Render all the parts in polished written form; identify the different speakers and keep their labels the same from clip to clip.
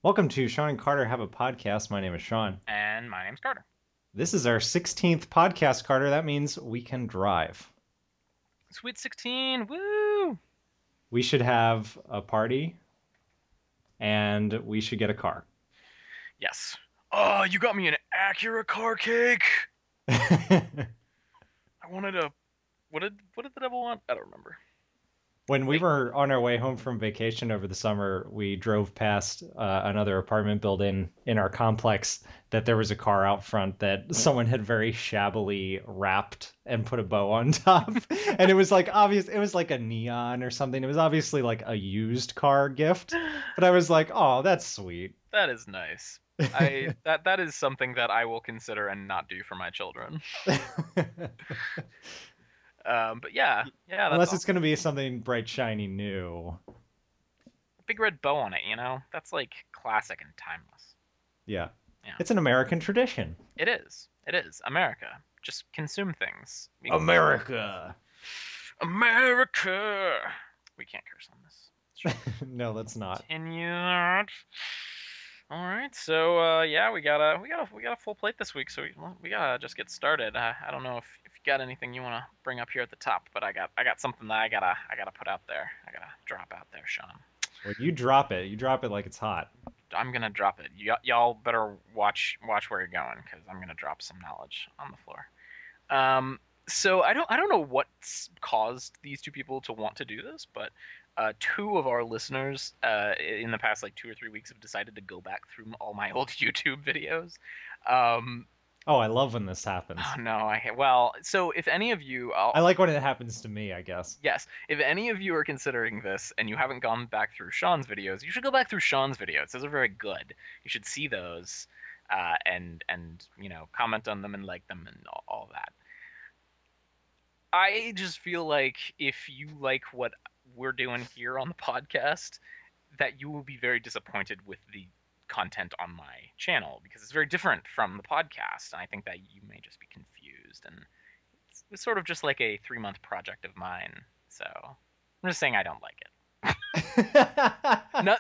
Speaker 1: Welcome to Shawn and Carter Have a Podcast. My name is Shawn.
Speaker 2: And my name's Carter.
Speaker 1: This is our 16th podcast, Carter. That means we can drive.
Speaker 2: Sweet 16, woo!
Speaker 1: We should have a party and we should get a car.
Speaker 2: Yes. Oh, you got me an Acura car cake. I wanted a what did the devil want? I don't remember.
Speaker 1: When we
Speaker 2: Wait.
Speaker 1: were on our way home from vacation over the summer, we drove past another apartment building in our complex that there was a car out front that someone had very shabbily wrapped and put a bow on top. And it was like obvious, it was like a neon or something. It was obviously like a used car gift. But I was like, oh, that's sweet.
Speaker 2: That is nice. That is something that I will consider and not do for my children. But yeah, that's
Speaker 1: Unless it's
Speaker 2: awesome.
Speaker 1: going to be something bright, shiny, new.
Speaker 2: Big red bow on it. That's like classic and timeless.
Speaker 1: Yeah.
Speaker 2: Yeah,
Speaker 1: It's an American tradition.
Speaker 2: it is. It is. America. Just consume things.
Speaker 1: America.
Speaker 2: America. We can't curse on this.
Speaker 1: No, that's not.
Speaker 2: Continue that. All right, so yeah, we got a full plate this week, so we gotta just get started. I don't know if you got anything you want to bring up here at the top, but I got something that I gotta put out there. I gotta drop out there, Sean.
Speaker 1: Well, you drop it. You drop it like it's hot.
Speaker 2: I'm gonna drop it. Y'all better watch where you're going, because I'm gonna drop some knowledge on the floor. So I don't know what's caused these two people to want to do this, but two of our listeners in the past like 2 or 3 weeks have decided to go back through all my old YouTube videos. Um,
Speaker 1: Oh, I love when this
Speaker 2: oh
Speaker 1: happens.
Speaker 2: no, well, so if any of you,
Speaker 1: I like when it happens to me, I guess.
Speaker 2: yes, if any of you are considering this and you haven't gone back through Sean's videos, you should go back through Sean's videos. Those are very good. You should see those and comment on them and like them and all that. I just feel like if you like what we're doing here on the podcast, that you will be very disappointed with the content on my channel because it's very different from the podcast. And I think that you may just be confused. And it's sort of just like a 3 month project of mine. So I'm just saying I don't like it.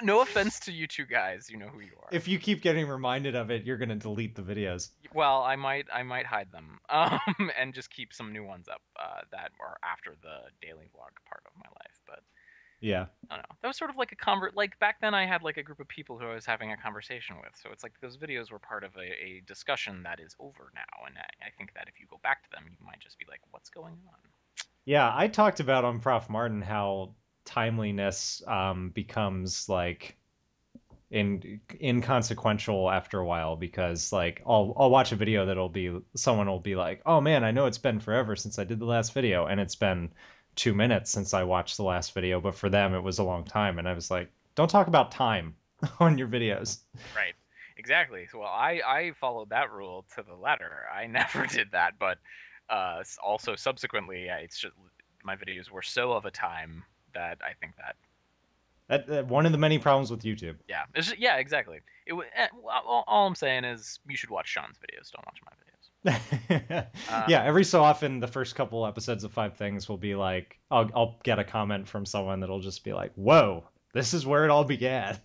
Speaker 2: No offense to you two guys. You know who you are.
Speaker 1: If you keep getting reminded of it, you're going to delete the videos.
Speaker 2: Well, I might hide them, and just keep some new ones up that are after the daily vlog part of my life. But
Speaker 1: Yeah.
Speaker 2: I don't know. That was sort of like a like back then I had like a group of people who I was having a conversation with. So it's like those videos were part of a discussion that is over now, and I think that if you go back to them, you might just be like, "What's going on?"
Speaker 1: Yeah, I talked about on Prof Martin how timeliness becomes like inconsequential after a while because like I'll watch a video that'll be someone will be like, "Oh man, I know it's been forever since I did the last video," and it's been 2 minutes since I watched the last video, but for them it was a long time, and I was like, "Don't talk about time on your videos."
Speaker 2: Right. Exactly. So, well, I followed that rule to the letter. I never did that, but also subsequently, it's just my videos were so of a time that I think that
Speaker 1: That one of the many problems with YouTube.
Speaker 2: yeah, yeah, exactly. All I'm saying is you should watch Sean's videos. Don't watch my videos. Uh,
Speaker 1: Yeah, every so often the first couple episodes of Five Things will be like I'll get a comment from someone that'll just be like, "Whoa, this is where it all began."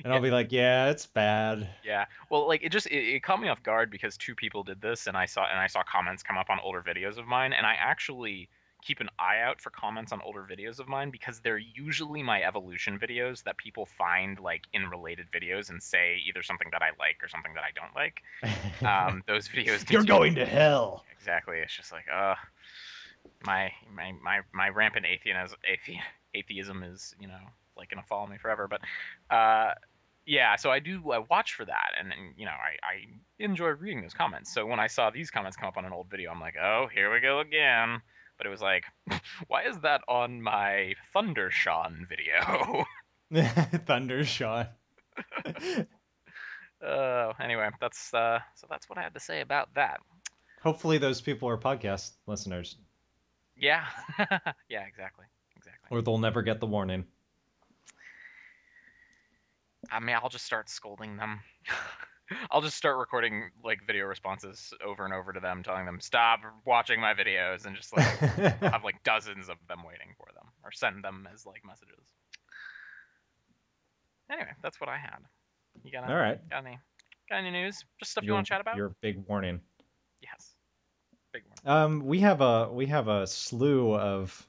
Speaker 1: And
Speaker 2: yeah,
Speaker 1: I'll be like, "Yeah, it's bad."
Speaker 2: yeah. Well, like it caught me off guard because two people did this, and I saw comments come up on older videos of mine, and I actually keep an eye out for comments on older videos of mine because they're usually my evolution videos that people find like in related videos and say either something that I like or something that I don't like. Those videos
Speaker 1: You're
Speaker 2: continue.
Speaker 1: going to hell.
Speaker 2: Exactly. It's just like, my rampant atheism is like gonna follow me forever. But uh, yeah, so I watch for that, and I enjoy reading those comments. So when I saw these comments come up on an old video, I'm like, oh, here we go again. But it was like, why is that on my Thundershawn video?
Speaker 1: Thundershot.
Speaker 2: Anyway, that's what I had to say about that.
Speaker 1: Hopefully those people are podcast listeners,
Speaker 2: Yeah, yeah, exactly.
Speaker 1: or they'll never get the warning.
Speaker 2: I mean, I'll just start scolding them. I'll just start recording like video responses over and over to them, telling them stop watching my videos, and just like I'll have like dozens of them waiting for them, or send them as like messages. Anyway, that's what I had. You
Speaker 1: All right.
Speaker 2: got any news? Just stuff you
Speaker 1: Your
Speaker 2: want to chat about?
Speaker 1: your big warning.
Speaker 2: Yes, big one.
Speaker 1: We have a slew of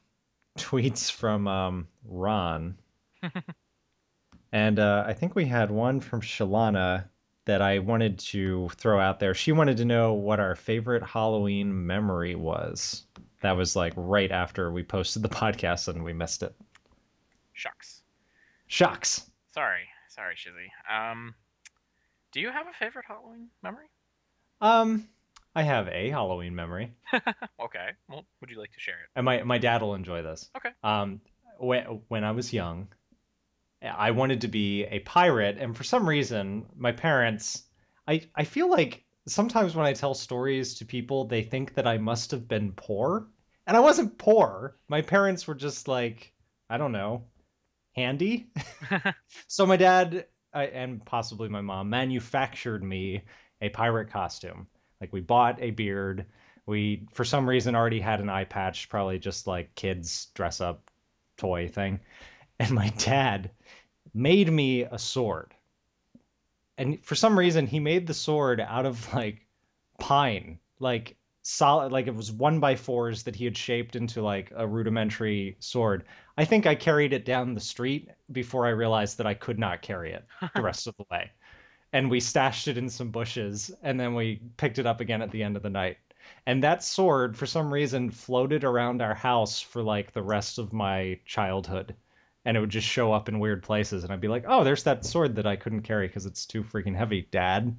Speaker 1: tweets from Ron, and I think we had one from Shalana that I wanted to throw out there. She wanted to know what our favorite Halloween memory was. That was like right after we posted the podcast and we missed it.
Speaker 2: Shucks.
Speaker 1: Shucks.
Speaker 2: Sorry, Shizzy. Do you have a favorite Halloween memory?
Speaker 1: Um, I have a Halloween memory,
Speaker 2: Okay. Well, would you like to share it?
Speaker 1: and my dad will enjoy this.
Speaker 2: Okay.
Speaker 1: Um, when I was young, I wanted to be a pirate, and for some reason, my parents, I feel like sometimes when I tell stories to people, they think that I must have been poor, and I wasn't poor. My parents were just like, I don't know, handy. So my dad and possibly my mom manufactured me a pirate costume. Like we bought a beard. We for some reason already had an eye patch, probably just like kids dress up toy thing. And my dad made me a sword. And for some reason he made the sword out of like pine, like solid, like it was 1x4s that he had shaped into like a rudimentary sword. I think I carried it down the street before I realized that I could not carry it the rest of the way. And we stashed it in some bushes, and then we picked it up again at the end of the night. And that sword, for some reason, floated around our house for like the rest of my childhood. And it would just show up in weird places, and I'd be like, "Oh, there's that sword that I couldn't carry because it's too freaking heavy, Dad."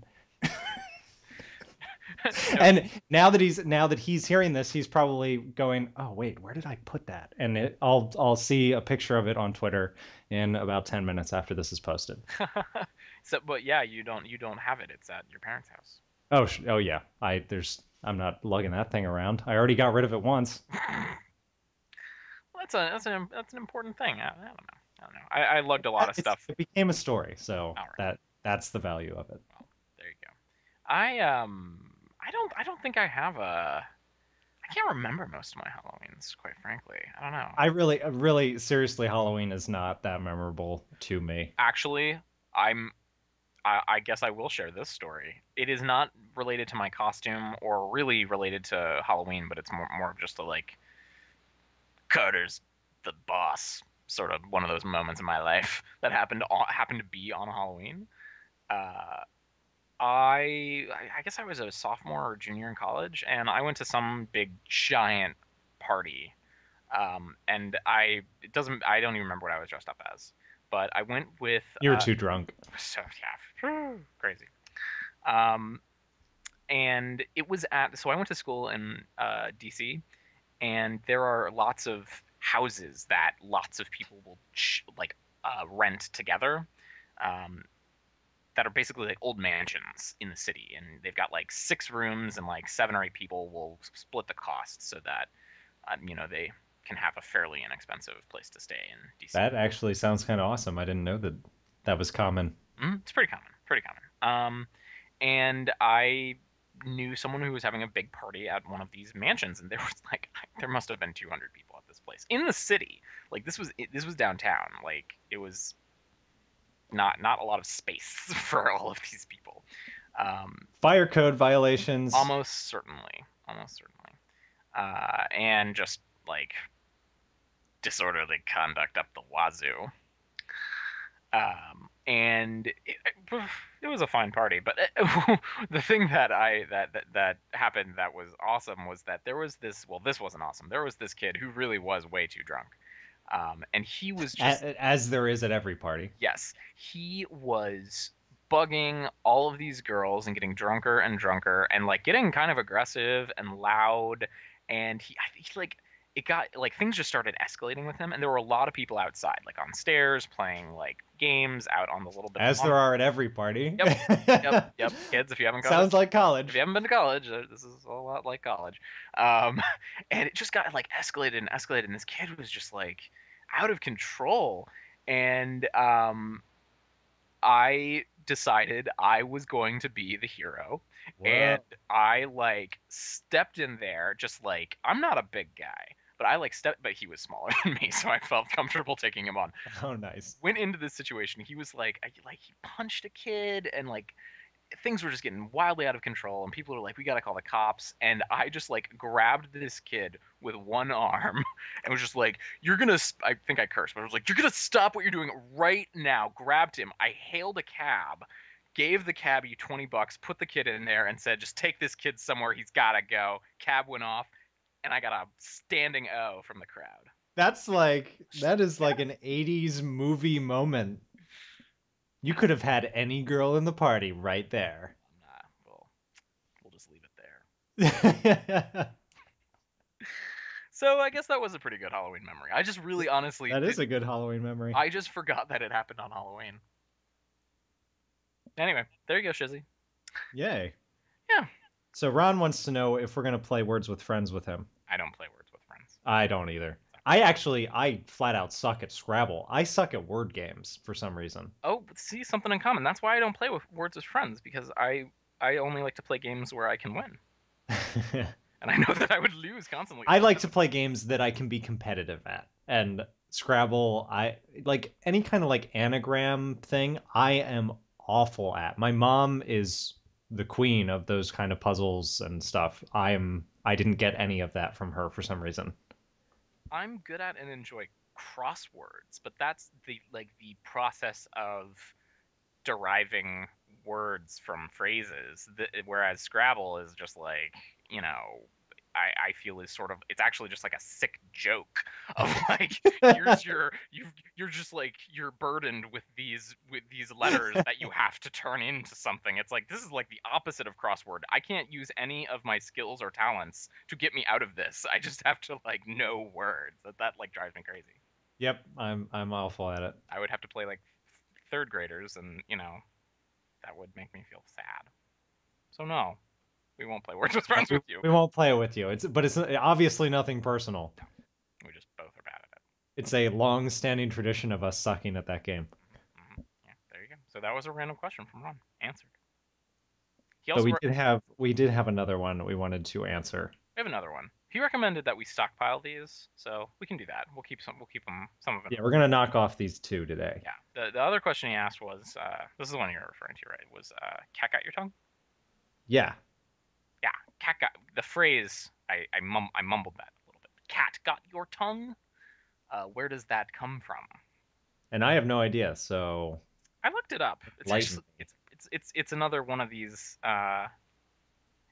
Speaker 2: No.
Speaker 1: And now that he's hearing this, he's probably going, "Oh, wait, where did I put that?" And I'll see a picture of it on Twitter in about 10 minutes after this is posted.
Speaker 2: So, but yeah, you don't have it. It's at your parents' house.
Speaker 1: Oh yeah. I'm not lugging that thing around. I already got rid of it once.
Speaker 2: Well, that's an important thing. I don't know. I don't know. I lugged a lot of stuff.
Speaker 1: It became a story, so
Speaker 2: All right.
Speaker 1: that's the value of it.
Speaker 2: Well, there you go. I don't think I have a. I can't remember most of my Halloweens, quite frankly. I don't know.
Speaker 1: Really seriously, Halloween is not that memorable to me.
Speaker 2: Actually, I'm I guess I will share this story. It is not related to my costume or really related to Halloween, but it's more of just a like Carter's the boss sort of one of those moments in my life that happened to be on Halloween. Uh, I guess I was a sophomore or junior in college, and I went to some big giant party. And it doesn't I don't even remember what I was dressed up as, but I went with
Speaker 1: You're too drunk.
Speaker 2: so yeah, crazy. Um, and it was at so I went to school in DC, and there are lots of houses that lots of people will rent together. Um, that are basically like old mansions in the city, and they've got like 6 rooms, and like 7 or 8 people will split the cost so that they can have a fairly inexpensive place to stay in DC.
Speaker 1: That actually sounds kind of awesome. I didn't know that that was common.
Speaker 2: It's pretty common, pretty common. And I knew someone who was having a big party at one of these mansions, and there was like there must have been 200 people at this place in the city. Like this was downtown. Like it was not a lot of space for all of these people. Um,
Speaker 1: Fire code violations.
Speaker 2: almost certainly, and just like disorderly conduct up the wazoo. And it was a fine party, but the thing that happened that was awesome was that there was this. Well, this wasn't awesome. There was this kid who really was way too drunk, and he was just
Speaker 1: As there is at every party.
Speaker 2: yes, he was bugging all of these girls and getting drunker and drunker and like getting kind of aggressive and loud. And he like it got like things just started escalating with him. And there were a lot of people outside, like on stairs, playing like games out on the little bit of
Speaker 1: As
Speaker 2: lawn.
Speaker 1: there are at every party.
Speaker 2: Yep, yep. Kids,
Speaker 1: Sounds like
Speaker 2: if you
Speaker 1: college.
Speaker 2: haven't been to college, this is a lot like college. And it just got like escalated and escalated, and this kid was just like out of control. And I decided I was going to be the hero, and
Speaker 1: Whoa.
Speaker 2: I like stepped in there just like I'm not a big guy. But I like stepped, but he was smaller than me, so I felt comfortable taking him on.
Speaker 1: Oh, nice.
Speaker 2: Went into this situation. He was like he punched a kid, and like things were just getting wildly out of control, and people were like, we gotta call the cops. And I just like grabbed this kid with one arm and was just like, you're gonna I think I cursed, but I was like, you're gonna stop what you're doing right now. Grabbed him. I hailed a cab, gave the cabbie $20, put the kid in there, and said, just take this kid somewhere, he's gotta go. Cab went off, and I got a standing O from the crowd.
Speaker 1: That is
Speaker 2: Yeah.
Speaker 1: like an 80s movie moment. You could have had any girl in the party right there.
Speaker 2: Nah, we'll just leave it there.
Speaker 1: That
Speaker 2: So I guess that was a pretty good Halloween memory. I just really honestly
Speaker 1: is
Speaker 2: did.
Speaker 1: a good Halloween memory.
Speaker 2: I just forgot that it happened on Halloween. Anyway, there you go, Shizzy.
Speaker 1: Yay.
Speaker 2: Yeah,
Speaker 1: So Ron wants to know if we're going to play Words with Friends with him.
Speaker 2: I don't play Words with Friends.
Speaker 1: I don't either.
Speaker 2: So.
Speaker 1: I flat out suck at Scrabble. I suck at word games for some reason.
Speaker 2: Oh, see something in common. That's why I don't play with Words with Friends because I only like to play games where I can win, and I know that I would lose constantly
Speaker 1: I
Speaker 2: all the
Speaker 1: like to
Speaker 2: time.
Speaker 1: play games that I can be competitive at. And Scrabble, I like any kind of like anagram thing, I am awful at. My mom is the queen of those kind of puzzles and stuff. I didn't get any of that from her for some reason.
Speaker 2: I'm good at and enjoy crosswords, but that's the process of deriving words from phrases. Whereas Scrabble is just like, you know, I feel is sort of it's actually just like a sick joke of like here's you're just like you're burdened with these letters that you have to turn into something. It's like this is like the opposite of crossword. I can't use any of my skills or talents to get me out of this. I just have to like know words. That like drives me crazy.
Speaker 1: Yep, I'm awful at it.
Speaker 2: I would have to play like third graders and that would make me feel sad. So no, we won't play Words with
Speaker 1: No,
Speaker 2: Friends with you.
Speaker 1: we won't play it with you. It's obviously nothing personal.
Speaker 2: No, we just both are bad at
Speaker 1: It's a long-standing tradition of us sucking at that game.
Speaker 2: it. Yeah, there you go. So that was a random question from Ron. Answered. He
Speaker 1: But
Speaker 2: also
Speaker 1: we did have another one we wanted to answer.
Speaker 2: we have another one. He recommended that we stockpile these, so we can do that. We'll keep some. We'll keep them some of it.
Speaker 1: Yeah, we're gonna knock off these two today.
Speaker 2: Yeah. The other question he asked was this is the one you're referring to, right? Was cat got your tongue?
Speaker 1: Yeah,
Speaker 2: Yeah, cat got the phrase. I mumbled that a little bit. Cat got your tongue. Where does that come from?
Speaker 1: and I have no idea. So
Speaker 2: I looked it up. It's
Speaker 1: enlighten
Speaker 2: actually
Speaker 1: me.
Speaker 2: it's another one of these.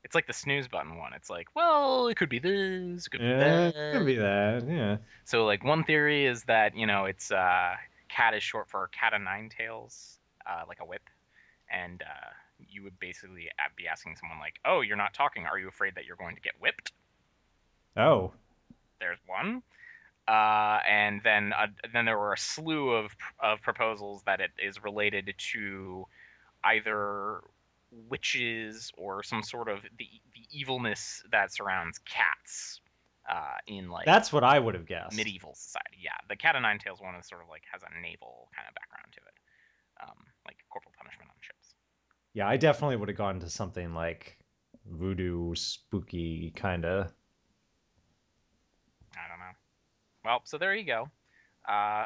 Speaker 2: It's like the snooze button one. It's like, well, it could be this, it could be
Speaker 1: Could
Speaker 2: that.
Speaker 1: be that. Yeah.
Speaker 2: So like one theory is that it's cat is short for cat o' nine tails, like a whip, and you would basically be asking someone like, oh, you're not talking. Are you afraid that you're going to get whipped?
Speaker 1: Oh,
Speaker 2: There's one. And then there were a slew of proposals that it is related to either witches or some sort of the evilness that surrounds cats in like
Speaker 1: that's what I would have guessed.
Speaker 2: medieval society. Yeah, the cat o' nine tails one is sort of like has a naval kind of background to it, like corporal punishment on ships.
Speaker 1: Yeah, I definitely would have gone to something like voodoo, spooky kind of.
Speaker 2: I don't know. Well, so there you go. Uh,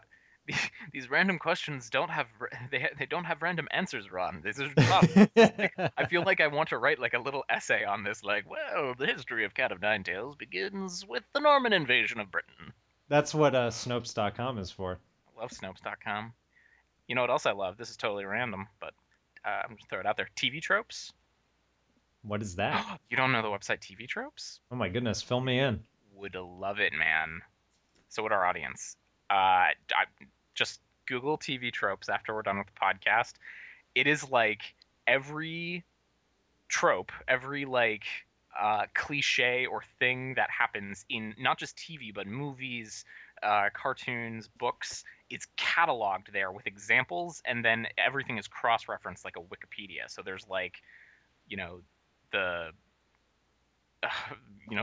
Speaker 2: these random questions don't have they don't have random answers, Ron. These are tough. Like I feel like I want to write like a little essay on this. Like, well, the history of Cat of Nine Tails begins with the Norman invasion of Britain.
Speaker 1: That's what Snopes.com is for.
Speaker 2: I love Snopes.com. You know what else I love? This is totally random, but I'm just throw it out there. TV tropes.
Speaker 1: What is that?
Speaker 2: You don't know the website TV tropes?
Speaker 1: Oh my goodness, fill me
Speaker 2: You
Speaker 1: in.
Speaker 2: would love it, man. So would our audience. Just Google TV tropes after we're done with the podcast. It is like every trope, every like cliche or thing that happens in not just TV but movies, cartoons, books. It's cataloged there with examples, and then everything is cross-referenced like a Wikipedia. So there's like, you know, the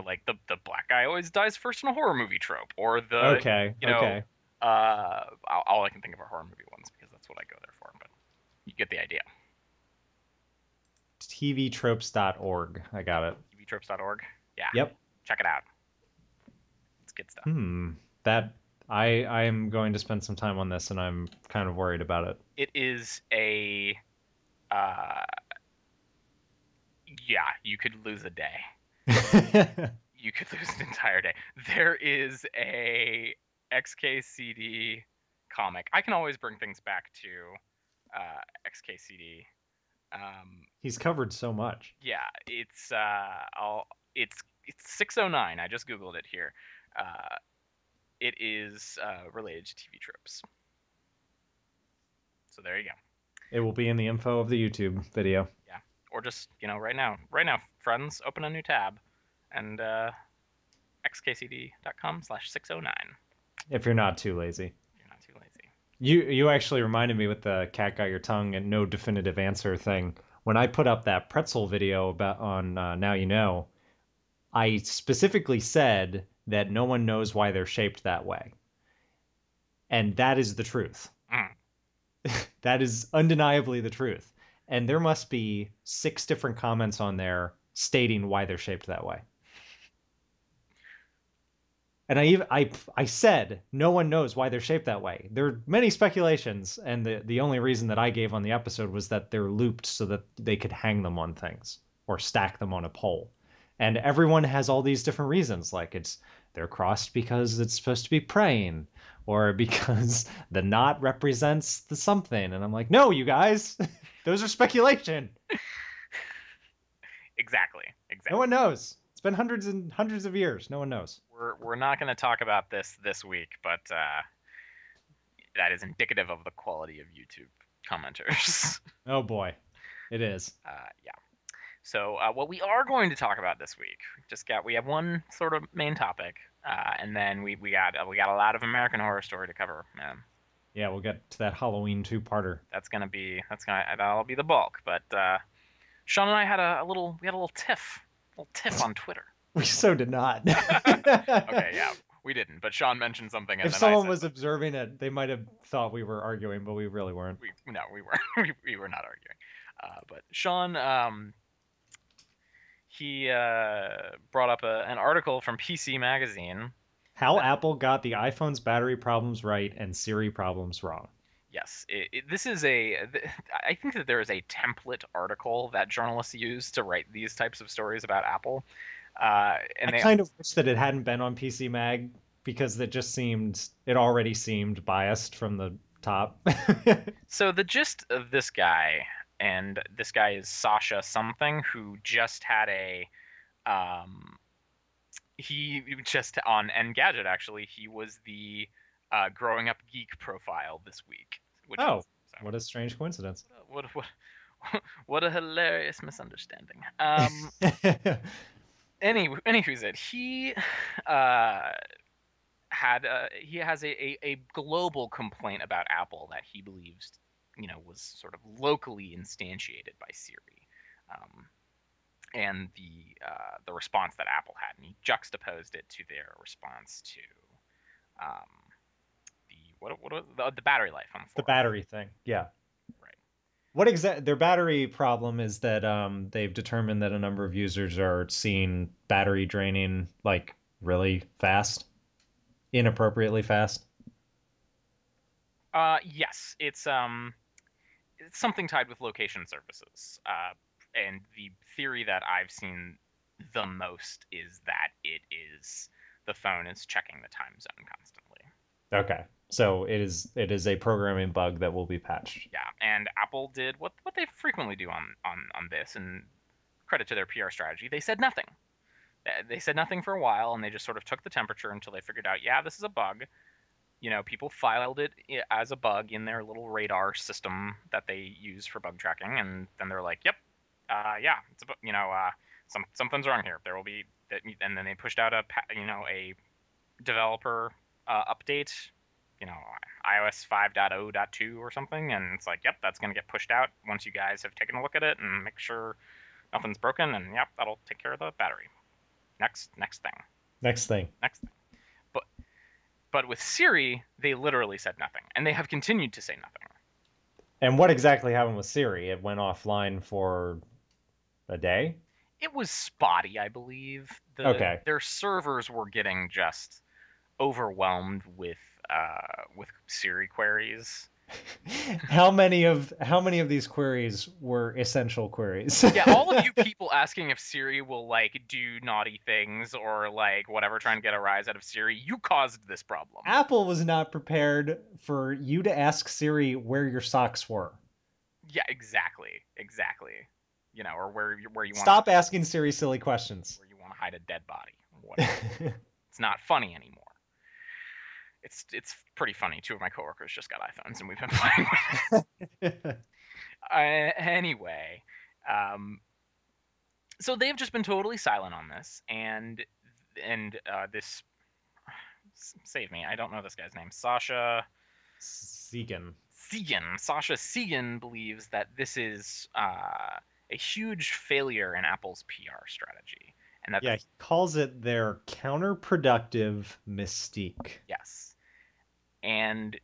Speaker 2: like the black guy always dies first in a horror movie trope, or the
Speaker 1: Okay,
Speaker 2: you know,
Speaker 1: okay.
Speaker 2: all I can think of are horror movie ones because that's what I go there for. But you get the idea.
Speaker 1: TVtropes.org. I got it.
Speaker 2: TVtropes.org. Yeah,
Speaker 1: Yep.
Speaker 2: check it out. It's Good stuff.
Speaker 1: Hmm. That I am going to spend some time on this, and I'm kind of worried about
Speaker 2: It is a uh, yeah, you could lose a day.
Speaker 1: it.
Speaker 2: You could lose an entire day. There is a XKCD comic. I can always bring things back to XKCD. Um,
Speaker 1: He's covered so much.
Speaker 2: yeah, it's 609. I just googled it here. Uh, it is related to TV tropes. So there you go.
Speaker 1: It will be in the info of the YouTube video
Speaker 2: Yeah, or just right now, friends, open a new tab, and xkcd.com/609.
Speaker 1: if you're not too lazy.
Speaker 2: You're not too lazy.
Speaker 1: You actually reminded me with the cat got your tongue and no definitive answer thing. When I put up that pretzel video about on Now You Know, I specifically said that no one knows why they're shaped that way, and that is the truth.
Speaker 2: Mm.
Speaker 1: That is undeniably the truth. And there must be 6 different comments on there stating why they're shaped that way. And I said no one knows why they're shaped that way. There are many speculations, and the only reason that I gave on the episode was that they're looped so that they could hang them on things or stack them on a pole. And everyone has all these different reasons, like they're crossed because it's supposed to be praying, or because the knot represents the something. And I'm like, no, you guys, those are speculation.
Speaker 2: Exactly,
Speaker 1: No one
Speaker 2: exactly.
Speaker 1: knows. It's been hundreds and hundreds of years. No one knows.
Speaker 2: We're not going to talk about this week, but that is indicative of the quality of YouTube commenters.
Speaker 1: Oh boy, it is.
Speaker 2: Yeah. So what we are going to talk about this week, we have one sort of main topic, and then we got a lot of American Horror Story to cover, man.
Speaker 1: Yeah, we'll get to that Halloween two-parter.
Speaker 2: That'll be the bulk. But Sean and I had a little tiff on Twitter.
Speaker 1: We so did not.
Speaker 2: Okay, yeah, we didn't, but Sean mentioned something, and
Speaker 1: If
Speaker 2: then I
Speaker 1: someone
Speaker 2: said
Speaker 1: was
Speaker 2: something.
Speaker 1: observing it, they might have thought we were arguing, but we really weren't.
Speaker 2: We No, we weren't. We were not arguing. But Sean, he brought up an article from PC Magazine.
Speaker 1: How
Speaker 2: That
Speaker 1: Apple got the iPhone's battery problems right and Siri problems wrong.
Speaker 2: Yes, this is I think that there is a template article that journalists use to write these types of stories about Apple,
Speaker 1: I
Speaker 2: and they
Speaker 1: kind of wish that it hadn't been on PC Mag because it already seemed biased from the top.
Speaker 2: so the gist of this guy, and this guy is Sasha something, who just had um he just on Engadget, actually, he was the growing up geek profile this week, which
Speaker 1: Oh,
Speaker 2: is so
Speaker 1: what a strange coincidence.
Speaker 2: what a hilarious misunderstanding. Anywho's it, uh he has a global complaint about Apple that he believes, was sort of locally instantiated by Siri, um, and the response that Apple had, and he juxtaposed it to their response to um, the battery life on the
Speaker 1: The
Speaker 2: forum.
Speaker 1: battery thing. Yeah.
Speaker 2: Right.
Speaker 1: Their battery problem is that they've determined that a number of users are seeing battery draining like really fast, inappropriately fast.
Speaker 2: Yes, it's something tied with location services. And the theory that I've seen the most is that the phone is checking the time zone constantly.
Speaker 1: Okay. So it is a programming bug that will be patched.
Speaker 2: Yeah, and Apple did what they frequently do on this, and credit to their PR strategy. They said nothing. They said nothing for a while, and they just sort of took the temperature until they figured out, yeah, this is a bug. People filed it as a bug in their little radar system that they use for bug tracking, and then they're like, "Yep, yeah, something's wrong here. There will be," and then they pushed out a developer update, you know, iOS 5.0.2 or something, and it's like, "Yep, that's going to get pushed out once you guys have taken a look at it and make sure nothing's broken, and yep, that'll take care of the battery." Next thing,
Speaker 1: Next thing.
Speaker 2: next thing. But with Siri, they literally said nothing, and they have continued to say nothing.
Speaker 1: And what exactly happened with Siri? It went offline for a day?
Speaker 2: It was spotty, I believe.
Speaker 1: Okay.
Speaker 2: Their servers were getting just. overwhelmed with Siri queries.
Speaker 1: How many of these queries were essential queries?
Speaker 2: Yeah, all of you people asking if Siri will like do naughty things or like whatever, trying to get a rise out of Siri, you caused this problem.
Speaker 1: Apple was not prepared for you to ask Siri where your socks were.
Speaker 2: Yeah, exactly, exactly. You know, or where you want to
Speaker 1: Stop asking Siri silly questions.
Speaker 2: where you want to hide a dead body or whatever. It's not funny anymore. It's pretty funny. Two of my coworkers just got iPhones and we've been playing with it. Anyway, um, so they've just been totally silent on this, and this save me. I don't know this guy's name.
Speaker 1: Segan.
Speaker 2: Sasha Segan believes that this is a huge failure in Apple's PR strategy, and that
Speaker 1: Yeah,
Speaker 2: this
Speaker 1: he calls it their counterproductive mystique.
Speaker 2: yes, and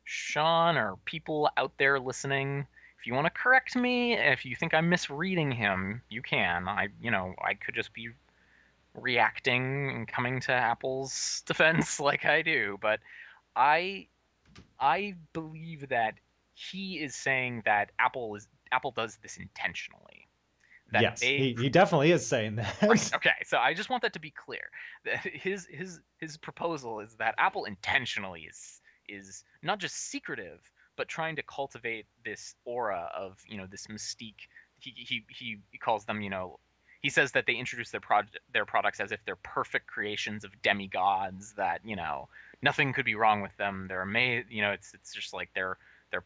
Speaker 2: Shawn or people out there listening, if you want to correct me, if you think I'm misreading him, you can. I could just be reacting and coming to Apple's defense like I do, but I I believe that he is saying that Apple does this intentionally. That
Speaker 1: Yes,
Speaker 2: they
Speaker 1: he definitely is saying
Speaker 2: Right.
Speaker 1: that.
Speaker 2: Okay. So I just want that to be clear. That his proposal is that Apple intentionally is not just secretive, but trying to cultivate this aura of this mystique. He calls them he says that they introduce their products as if they're perfect creations of demigods. That nothing could be wrong with them. They're amazing. It's just like they're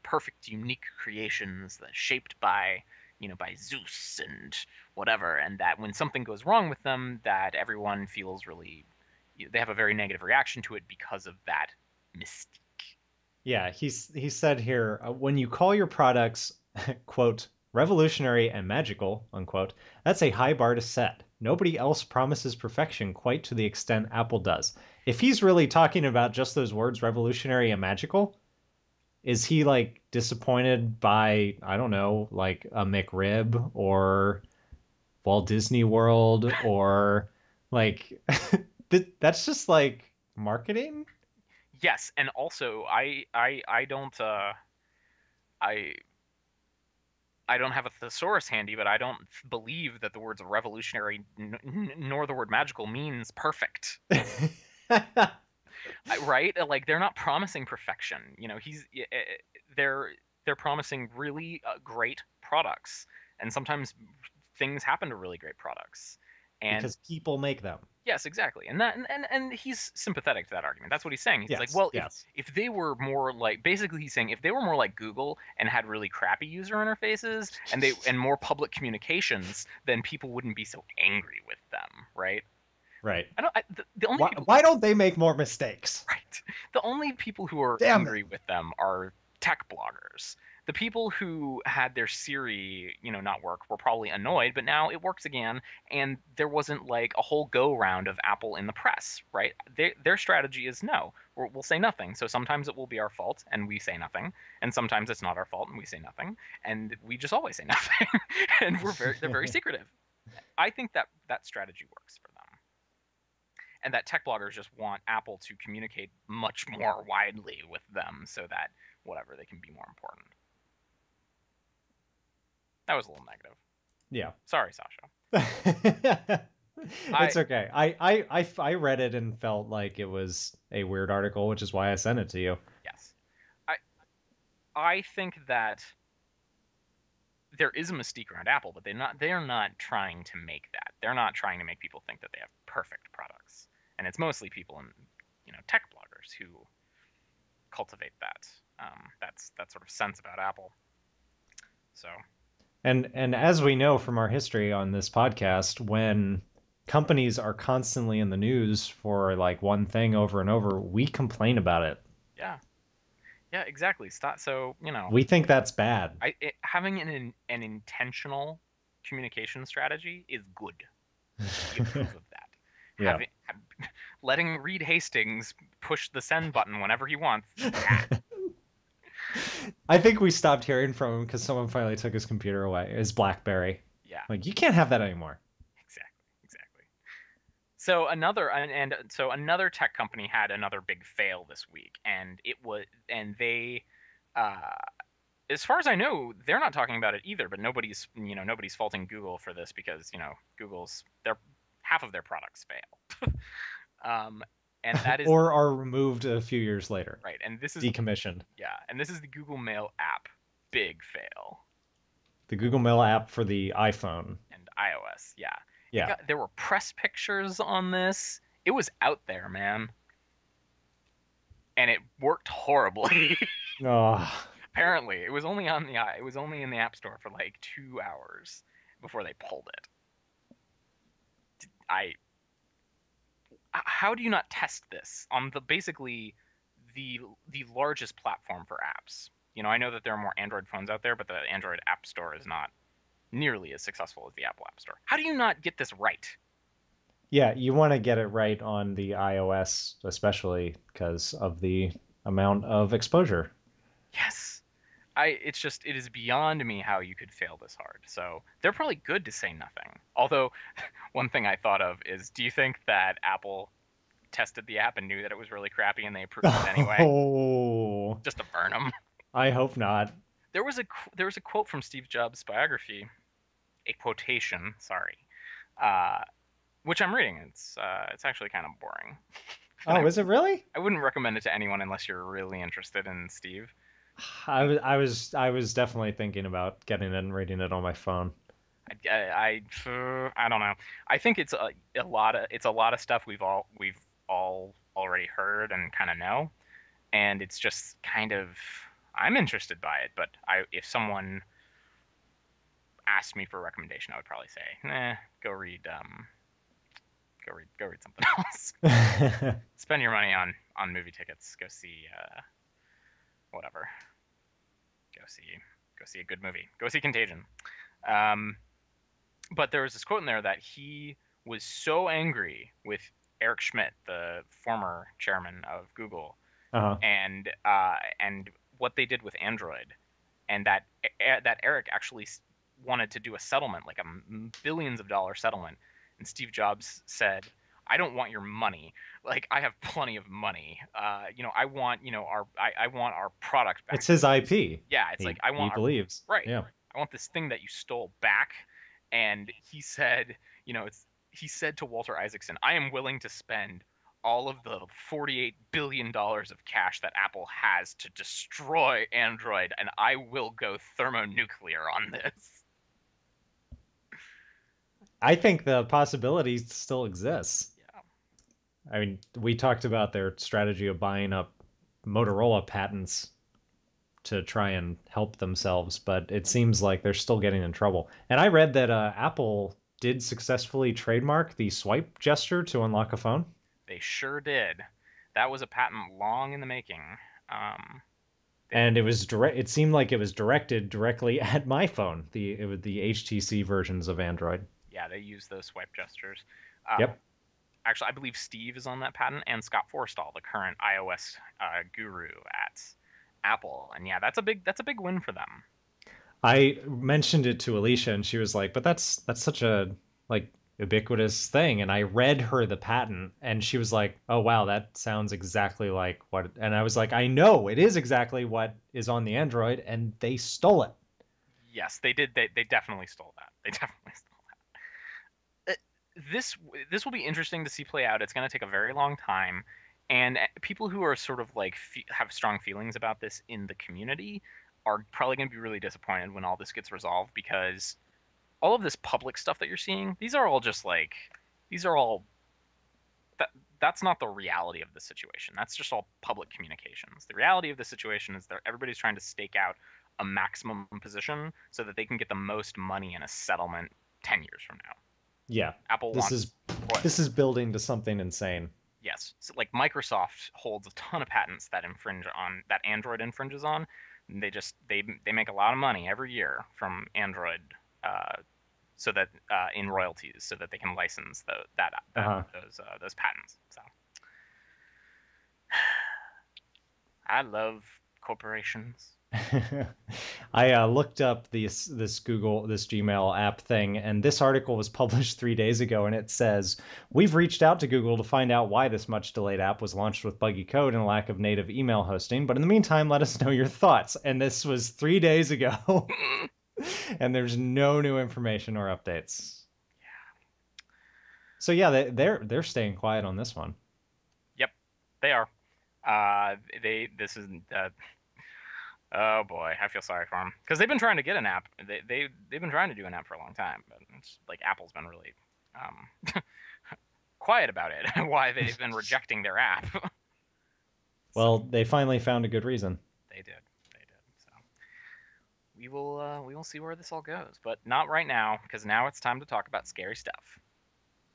Speaker 2: perfect, unique creations that shaped by by Zeus and whatever, and that when something goes wrong with them, that everyone feels really they have a very negative reaction to it because of that mystique.
Speaker 1: Yeah, he said here, when you call your products, quote, revolutionary and magical, unquote, that's a high bar to set. Nobody else promises perfection quite to the extent Apple does. If he's really talking about just those words, revolutionary and magical, is he like disappointed by, I don't know, like a McRib or Walt Disney World or like that's just like marketing?
Speaker 2: Yes, and also I don't I I don't have a thesaurus handy, but I don't believe that the words revolutionary nor the word magical means perfect. Right? Like they're not promising perfection. They're they're promising really great products, and sometimes things happen to really great products. And
Speaker 1: Because people make them.
Speaker 2: yes, exactly. And he's sympathetic to that argument. That's what he's saying. He's like,
Speaker 1: Yes,
Speaker 2: well,
Speaker 1: yes.
Speaker 2: if they were more like basically he's saying if they were more like Google and had really crappy user interfaces and more public communications, then people wouldn't be so angry with them, right?
Speaker 1: Right.
Speaker 2: I don't. The only
Speaker 1: Why,
Speaker 2: people
Speaker 1: why don't they make more mistakes?
Speaker 2: Right. The only people who are
Speaker 1: Damn
Speaker 2: angry
Speaker 1: them.
Speaker 2: with them are tech bloggers. The people who had their Siri, not work were probably annoyed, but now it works again, and there wasn't like a whole go round of Apple in the press, right? Their strategy is no, we'll say nothing. So sometimes it will be our fault, and we say nothing, and sometimes it's not our fault, and we say nothing, and we just always say nothing, and they're very secretive. I think that strategy works for them and that tech bloggers just want Apple to communicate much more widely with them so that whatever they can be more important. That was a little negative.
Speaker 1: Yeah.
Speaker 2: Sorry, Sasha. I
Speaker 1: It's okay. I read it and felt like it was a weird article, which is why I sent it to you.
Speaker 2: yes. I I think that there is a mystique around Apple, but they're not trying to make that. They're not trying to make people think that they have perfect products. And it's mostly people in tech bloggers who cultivate that sort of sense about Apple. So
Speaker 1: And as we know from our history on this podcast, when companies are constantly in the news for like one thing over and over, we complain about it.
Speaker 2: yeah, yeah, exactly. So
Speaker 1: We think that's bad.
Speaker 2: having an intentional communication strategy is good. We approve of that.
Speaker 1: Yeah.
Speaker 2: Letting Reed Hastings push the send button whenever he wants, bad.
Speaker 1: I think we stopped hearing from him because someone finally took his computer away, his BlackBerry.
Speaker 2: Yeah,
Speaker 1: Like, you can't have that anymore.
Speaker 2: exactly, exactly. So another tech company had another big fail this week, and it was and they, uh, as far as I know, they're not talking about it either. But nobody's faulting Google for this because Google's their half of their products fail. Um, and that is
Speaker 1: Or are removed a few years later,
Speaker 2: right. And this is
Speaker 1: decommissioned.
Speaker 2: yeah, and this is the Google Mail app. Big fail.
Speaker 1: The Google Mail app for the iPhone.
Speaker 2: And iOS. Yeah,
Speaker 1: Yeah.
Speaker 2: there were press pictures on this. It was out there, man, and it worked horribly.
Speaker 1: Oh,
Speaker 2: Apparently, it was only in the App Store for like 2 hours before they pulled it. I How do you not test this on the basically the largest platform for apps? I know that there are more Android phones out there, but the Android App Store is not nearly as successful as the Apple App Store. How do you not get this right?
Speaker 1: yeah, you want to get it right on the iOS, especially because of the amount of exposure.
Speaker 2: Yes. It is beyond me how you could fail this hard. So they're probably good to say nothing. Although one thing I thought of is, do you think that Apple tested the app and knew that it was really crappy and they approved it anyway,
Speaker 1: Oh,
Speaker 2: just to burn them?
Speaker 1: I hope not.
Speaker 2: There was a quote from Steve Jobs' biography, a quotation, sorry, uh, which I'm reading. It's actually kind of boring, and
Speaker 1: Oh, is it really?
Speaker 2: I wouldn't recommend it to anyone unless you're really interested in Steve.
Speaker 1: I was definitely thinking about getting it and reading it on my phone.
Speaker 2: I don't know. I think it's a lot of stuff we've all already heard and kind of know, and it's just kind of I'm interested by it. But I if someone asked me for a recommendation, I would probably say, go read something else. Spend your money on movie tickets. Go see whatever. Go see go see a good movie. Go see Contagion. Um, but there was this quote in there that he was so angry with Eric Schmidt, the former chairman of Google,
Speaker 1: Uh-huh.
Speaker 2: and what they did with Android, and that Eric actually wanted to do a settlement, like a billions of dollar settlement, and Steve Jobs said, "I don't want your money. Like I have plenty of money. I want I want our product back."
Speaker 1: It's his IP.
Speaker 2: Yeah, it's like
Speaker 1: He
Speaker 2: I
Speaker 1: he
Speaker 2: want our
Speaker 1: believes.
Speaker 2: right.
Speaker 1: Yeah.
Speaker 2: I want this thing that you stole back. And he said, it's he said to Walter Isaacson, I am willing to spend all of the $48 billion of cash that Apple has to destroy Android, and I will go thermonuclear on this.
Speaker 1: I think the possibility still exists.
Speaker 2: Yeah.
Speaker 1: I mean, we talked about their strategy of buying up Motorola patents to try and help themselves, but it seems like they're still getting in trouble. And I read that Apple did successfully trademark the swipe gesture to unlock a phone,
Speaker 2: They sure did. That was a patent long in the making. Um, they,
Speaker 1: and it was direct. It seemed like it was directed directly at my phone. It was the HTC versions of Android.
Speaker 2: yeah, they use those swipe gestures. Uh,
Speaker 1: Yep.
Speaker 2: Actually, I believe Steve is on that patent, and Scott Forstall, the current iOS guru at Apple. And yeah, that's a big win for them.
Speaker 1: I mentioned it to Alicia, and she was like, "But that's such a like ubiquitous thing." And I read her the patent, and she was like, "Oh wow, that sounds exactly like what." And I was like, "I know it is exactly what is on the Android, and they stole it."
Speaker 2: Yes, they did. They definitely stole that. They definitely stole that. This this will be interesting to see play out. It's going to take a very long time, and people who are sort of like have strong feelings about this in the community are probably going to be really disappointed when all this gets resolved because all of this public stuff that you're seeing, these are all that that's not the reality of the situation. That's just all public communications. The reality of the situation is that everybody's trying to stake out a maximum position so that they can get the most money in a settlement 10 years from now.
Speaker 1: Yeah,
Speaker 2: Apple
Speaker 1: this
Speaker 2: wants
Speaker 1: is this is
Speaker 2: royalties.
Speaker 1: building to something insane.
Speaker 2: Yes. So like Microsoft holds a ton of patents that infringe on that Android infringes on. They make a lot of money every year from Android so that in royalties so that they can license
Speaker 1: Uh huh.
Speaker 2: those patents. So I love corporations.
Speaker 1: I looked up this Gmail app thing, and this article was published 3 days ago, and it says we've reached out to Google to find out why this much delayed app was launched with buggy code and a lack of native email hosting. But in the meantime, let us know your thoughts. And this was 3 days ago, and there's no new information or updates. So yeah, they're staying quiet on this one.
Speaker 2: Yep, they are. They this is oh boy, I feel sorry for them because they've been trying to get an app. They've been trying to do an app for a long time, but it's like Apple's been really quiet about it. Why they've been rejecting their app. So
Speaker 1: Well, they finally found a good reason.
Speaker 2: they did. So we will see where this all goes, but not right now because now it's time to talk about scary stuff.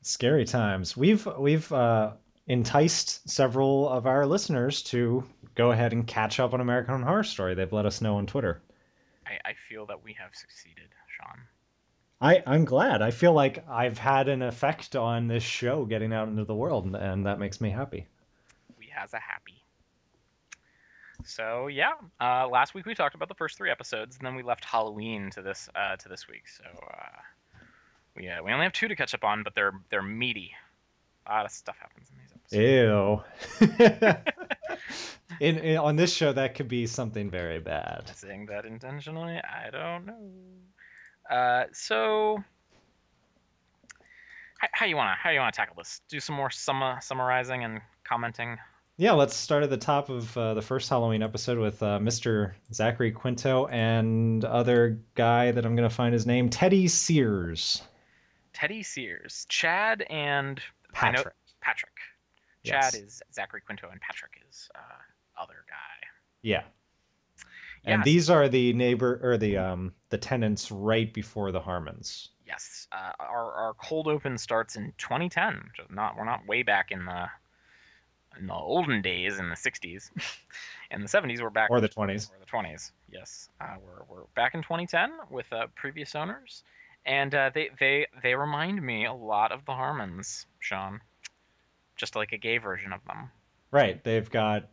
Speaker 1: Scary times. We've enticed several of our listeners to go ahead and catch up on American Horror Story. They've let us know on Twitter.
Speaker 2: I feel that we have succeeded, Sean.
Speaker 1: I'm glad. I feel like I've had an effect on this show getting out into the world, and that makes me happy.
Speaker 2: We has a happy. So yeah, last week we talked about the first three episodes, and then we left Halloween to this week. So we only have two to catch up on, but they're meaty. A lot of stuff happens in these episodes.
Speaker 1: Ew. On this show, that could be something very bad.
Speaker 2: Saying that intentionally, I don't know. So how you wanna tackle this? Do some more summarizing and commenting.
Speaker 1: Yeah, let's start at the top of the first Halloween episode with Mr. Zachary Quinto and other guy that I'm going to find his name, Teddy Sears.
Speaker 2: Teddy Sears, Chad, and I know
Speaker 1: Patrick.
Speaker 2: Patrick. Chad
Speaker 1: Yes.
Speaker 2: is Zachary Quinto, and Patrick is other guy.
Speaker 1: Yeah. And
Speaker 2: Yes,
Speaker 1: these are the neighbor or the tenants right before the Harmons.
Speaker 2: yes. Our cold open starts in 2010. Just not we're not way back in the olden days in the 60s. In the 70s, we're back
Speaker 1: Or the 20s.
Speaker 2: or the 20s. Yes, we're back in 2010 with previous owners, and they remind me a lot of the Harmons, Sean. Just like a gay version of them.
Speaker 1: Right. They've got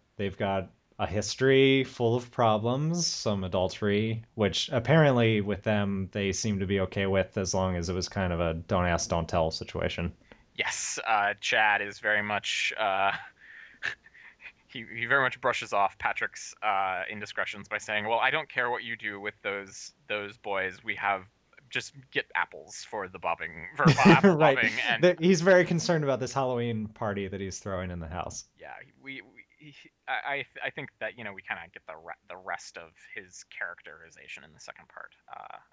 Speaker 1: a history full of problems, some adultery, which apparently with them they seem to be okay with as long as it was kind of a don't ask, don't tell situation.
Speaker 2: Yes, Chad is very much he very much brushes off Patrick's indiscretions by saying, "Well, I don't care what you do with those boys. We have just get apples for the bobbing for apple
Speaker 1: Right.
Speaker 2: bobbing." And
Speaker 1: He's very concerned about this Halloween party that he's throwing in the house.
Speaker 2: yeah, I think that we kind of get the rest of his characterization in the second part,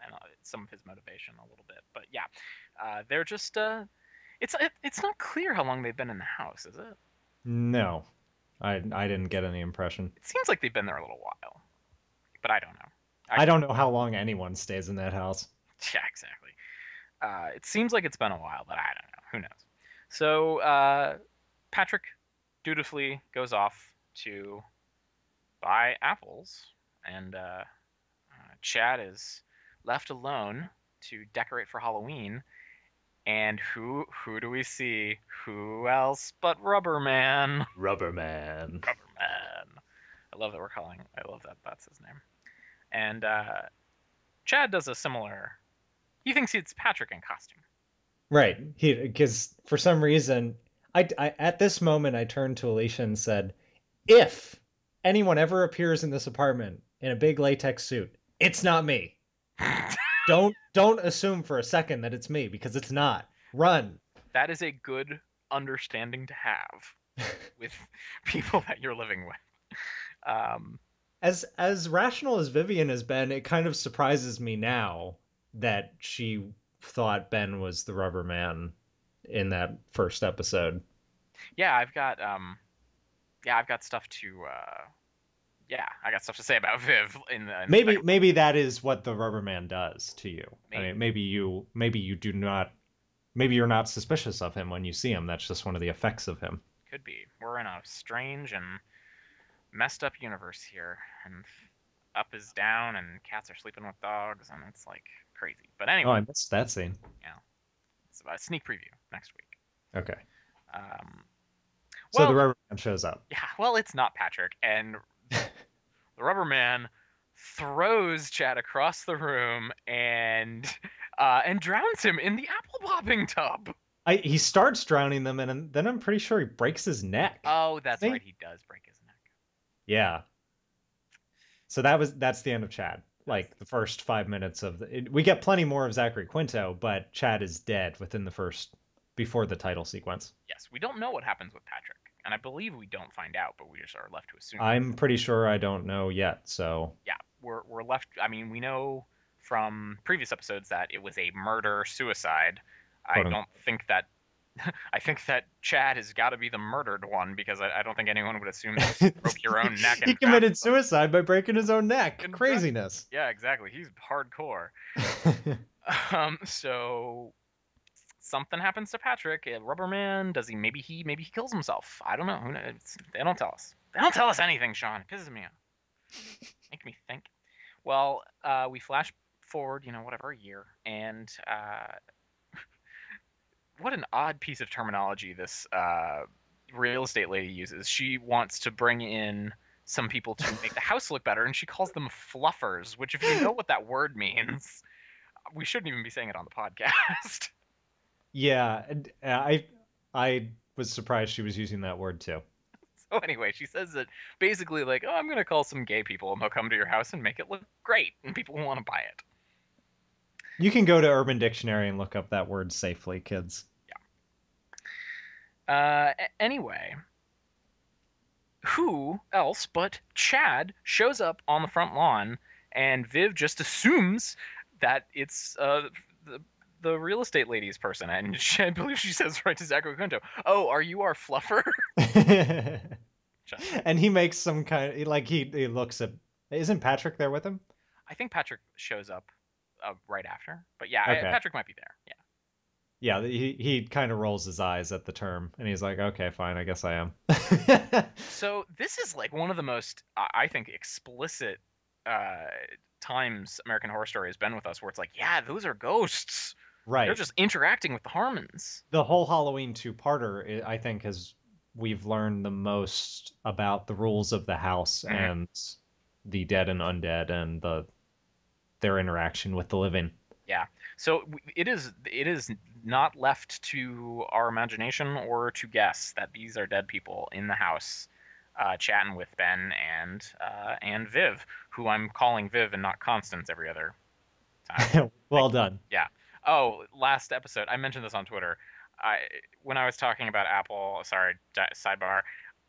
Speaker 2: and some of his motivation a little bit. But yeah, they're just it's not clear how long they've been in the house, is it?
Speaker 1: No, I didn't get any impression.
Speaker 2: It seems like they've been there a little while, but I don't know. I
Speaker 1: I
Speaker 2: could
Speaker 1: don't know how long anyone stays in that house.
Speaker 2: yeah, exactly. It seems like it's been a while, but I don't know. Who knows? So Patrick dutifully goes off to buy apples, and Chad is left alone to decorate for Halloween. And who do we see? Who else but Rubberman?
Speaker 1: Rubberman.
Speaker 2: Rubberman. I love that we're calling. I love that that's his name. And Chad does a similar. He thinks it's Patrick in costume.
Speaker 1: Right. He because for some reason I at this moment I turned to Alicia and said, "If anyone ever appears in this apartment in a big latex suit, it's not me. Don't assume for a second that it's me because it's not. Run."
Speaker 2: That is a good understanding to have with people that you're living with. Um,
Speaker 1: As rational as Vivian has been, it kind of surprises me now that she thought Ben was the rubber man in that first episode.
Speaker 2: yeah, I've got stuff to I got stuff to say about Viv in the
Speaker 1: Maybe
Speaker 2: second part.
Speaker 1: maybe that is what the rubber man does to you. I mean,
Speaker 2: Maybe
Speaker 1: maybe you do not maybe you're not suspicious of him when you see him. That's just one of the effects of him.
Speaker 2: could be. We're in a strange and messed up universe here, and up is down, and cats are sleeping with dogs, and it's like crazy. But
Speaker 1: Oh,
Speaker 2: anyway,
Speaker 1: I missed that scene.
Speaker 2: it's a sneak preview next week.
Speaker 1: Okay.
Speaker 2: Um,
Speaker 1: So the
Speaker 2: well,
Speaker 1: rubber man shows up.
Speaker 2: yeah, well, it's not Patrick, and the Rubber Man throws Chad across the room and drowns him in the apple popping tub.
Speaker 1: He starts drowning them, and then I'm pretty sure he breaks his neck.
Speaker 2: Oh, that's
Speaker 1: Doesn't
Speaker 2: right.
Speaker 1: he?
Speaker 2: He does break his neck.
Speaker 1: Yeah. So that's the end of Chad.
Speaker 2: That's
Speaker 1: Like the first 5 minutes we get plenty more of Zachary Quinto, but Chad is dead within the first before the title sequence.
Speaker 2: yes. We don't know what happens with Patrick, and I believe we don't find out, but we just are left to assume.
Speaker 1: I'm pretty sure I don't know yet, so
Speaker 2: Yeah, we're left. I mean, we know from previous episodes that it was a murder suicide. I
Speaker 1: quote
Speaker 2: don't
Speaker 1: unquote.
Speaker 2: think that. I think that Chad has got to be the murdered one because I don't think anyone would assume that you broke your own neck
Speaker 1: He
Speaker 2: and drowned
Speaker 1: committed
Speaker 2: yourself.
Speaker 1: suicide by breaking his own neck.
Speaker 2: And drowned.
Speaker 1: Craziness.
Speaker 2: Yeah, exactly. He's hardcore. So something happens to Patrick. Rubberman. Does he? Maybe he kills himself. I don't know. Who knows? They don't tell us. They don't tell us anything, Sean. It pisses me off. Make me think. Well, we flash forward, whatever, a year, and what an odd piece of terminology this real estate lady uses. She wants to bring in some people to make the house look better, and she calls them fluffers, which, if you know what that word means, we shouldn't even be saying it on the podcast.
Speaker 1: Yeah, I was surprised she was using that word too.
Speaker 2: So anyway, she says that basically like, oh, I'm going to call some gay people, and they'll come to your house and make it look great, and people will want to buy it.
Speaker 1: You can go to Urban Dictionary and look up that word safely, kids.
Speaker 2: Yeah. Anyway, who else but Chad shows up on the front lawn, and Viv just assumes that it's the real estate lady's person, and I believe she says right to Zachary Quinto, "Oh, are you our fluffer?" Just,
Speaker 1: And he makes some kind of like he looks at. Isn't Patrick there with him?
Speaker 2: I think Patrick shows up right after, but yeah,
Speaker 1: Okay.
Speaker 2: Patrick might be there. Yeah.
Speaker 1: Yeah, he kind of rolls his eyes at the term, and he's like, "Okay, fine, I guess I am."
Speaker 2: So this is like one of the most, I think, explicit uh, times American Horror Story has been with us, where it's like, yeah, those are ghosts. They're
Speaker 1: Right.
Speaker 2: just interacting with the Harmons.
Speaker 1: The whole Halloween two-parter, I think, has we've learned the most about the rules of the house
Speaker 2: Mhm.
Speaker 1: and the dead and undead and their interaction with the living.
Speaker 2: Yeah. So it is not left to our imagination or to guess that these are dead people in the house, chatting with Ben and Viv, who I'm calling Viv and not Constance every other time.
Speaker 1: Well done.
Speaker 2: Yeah. Oh, last episode, I mentioned this on Twitter. I When I was talking about Apple, sorry, sidebar,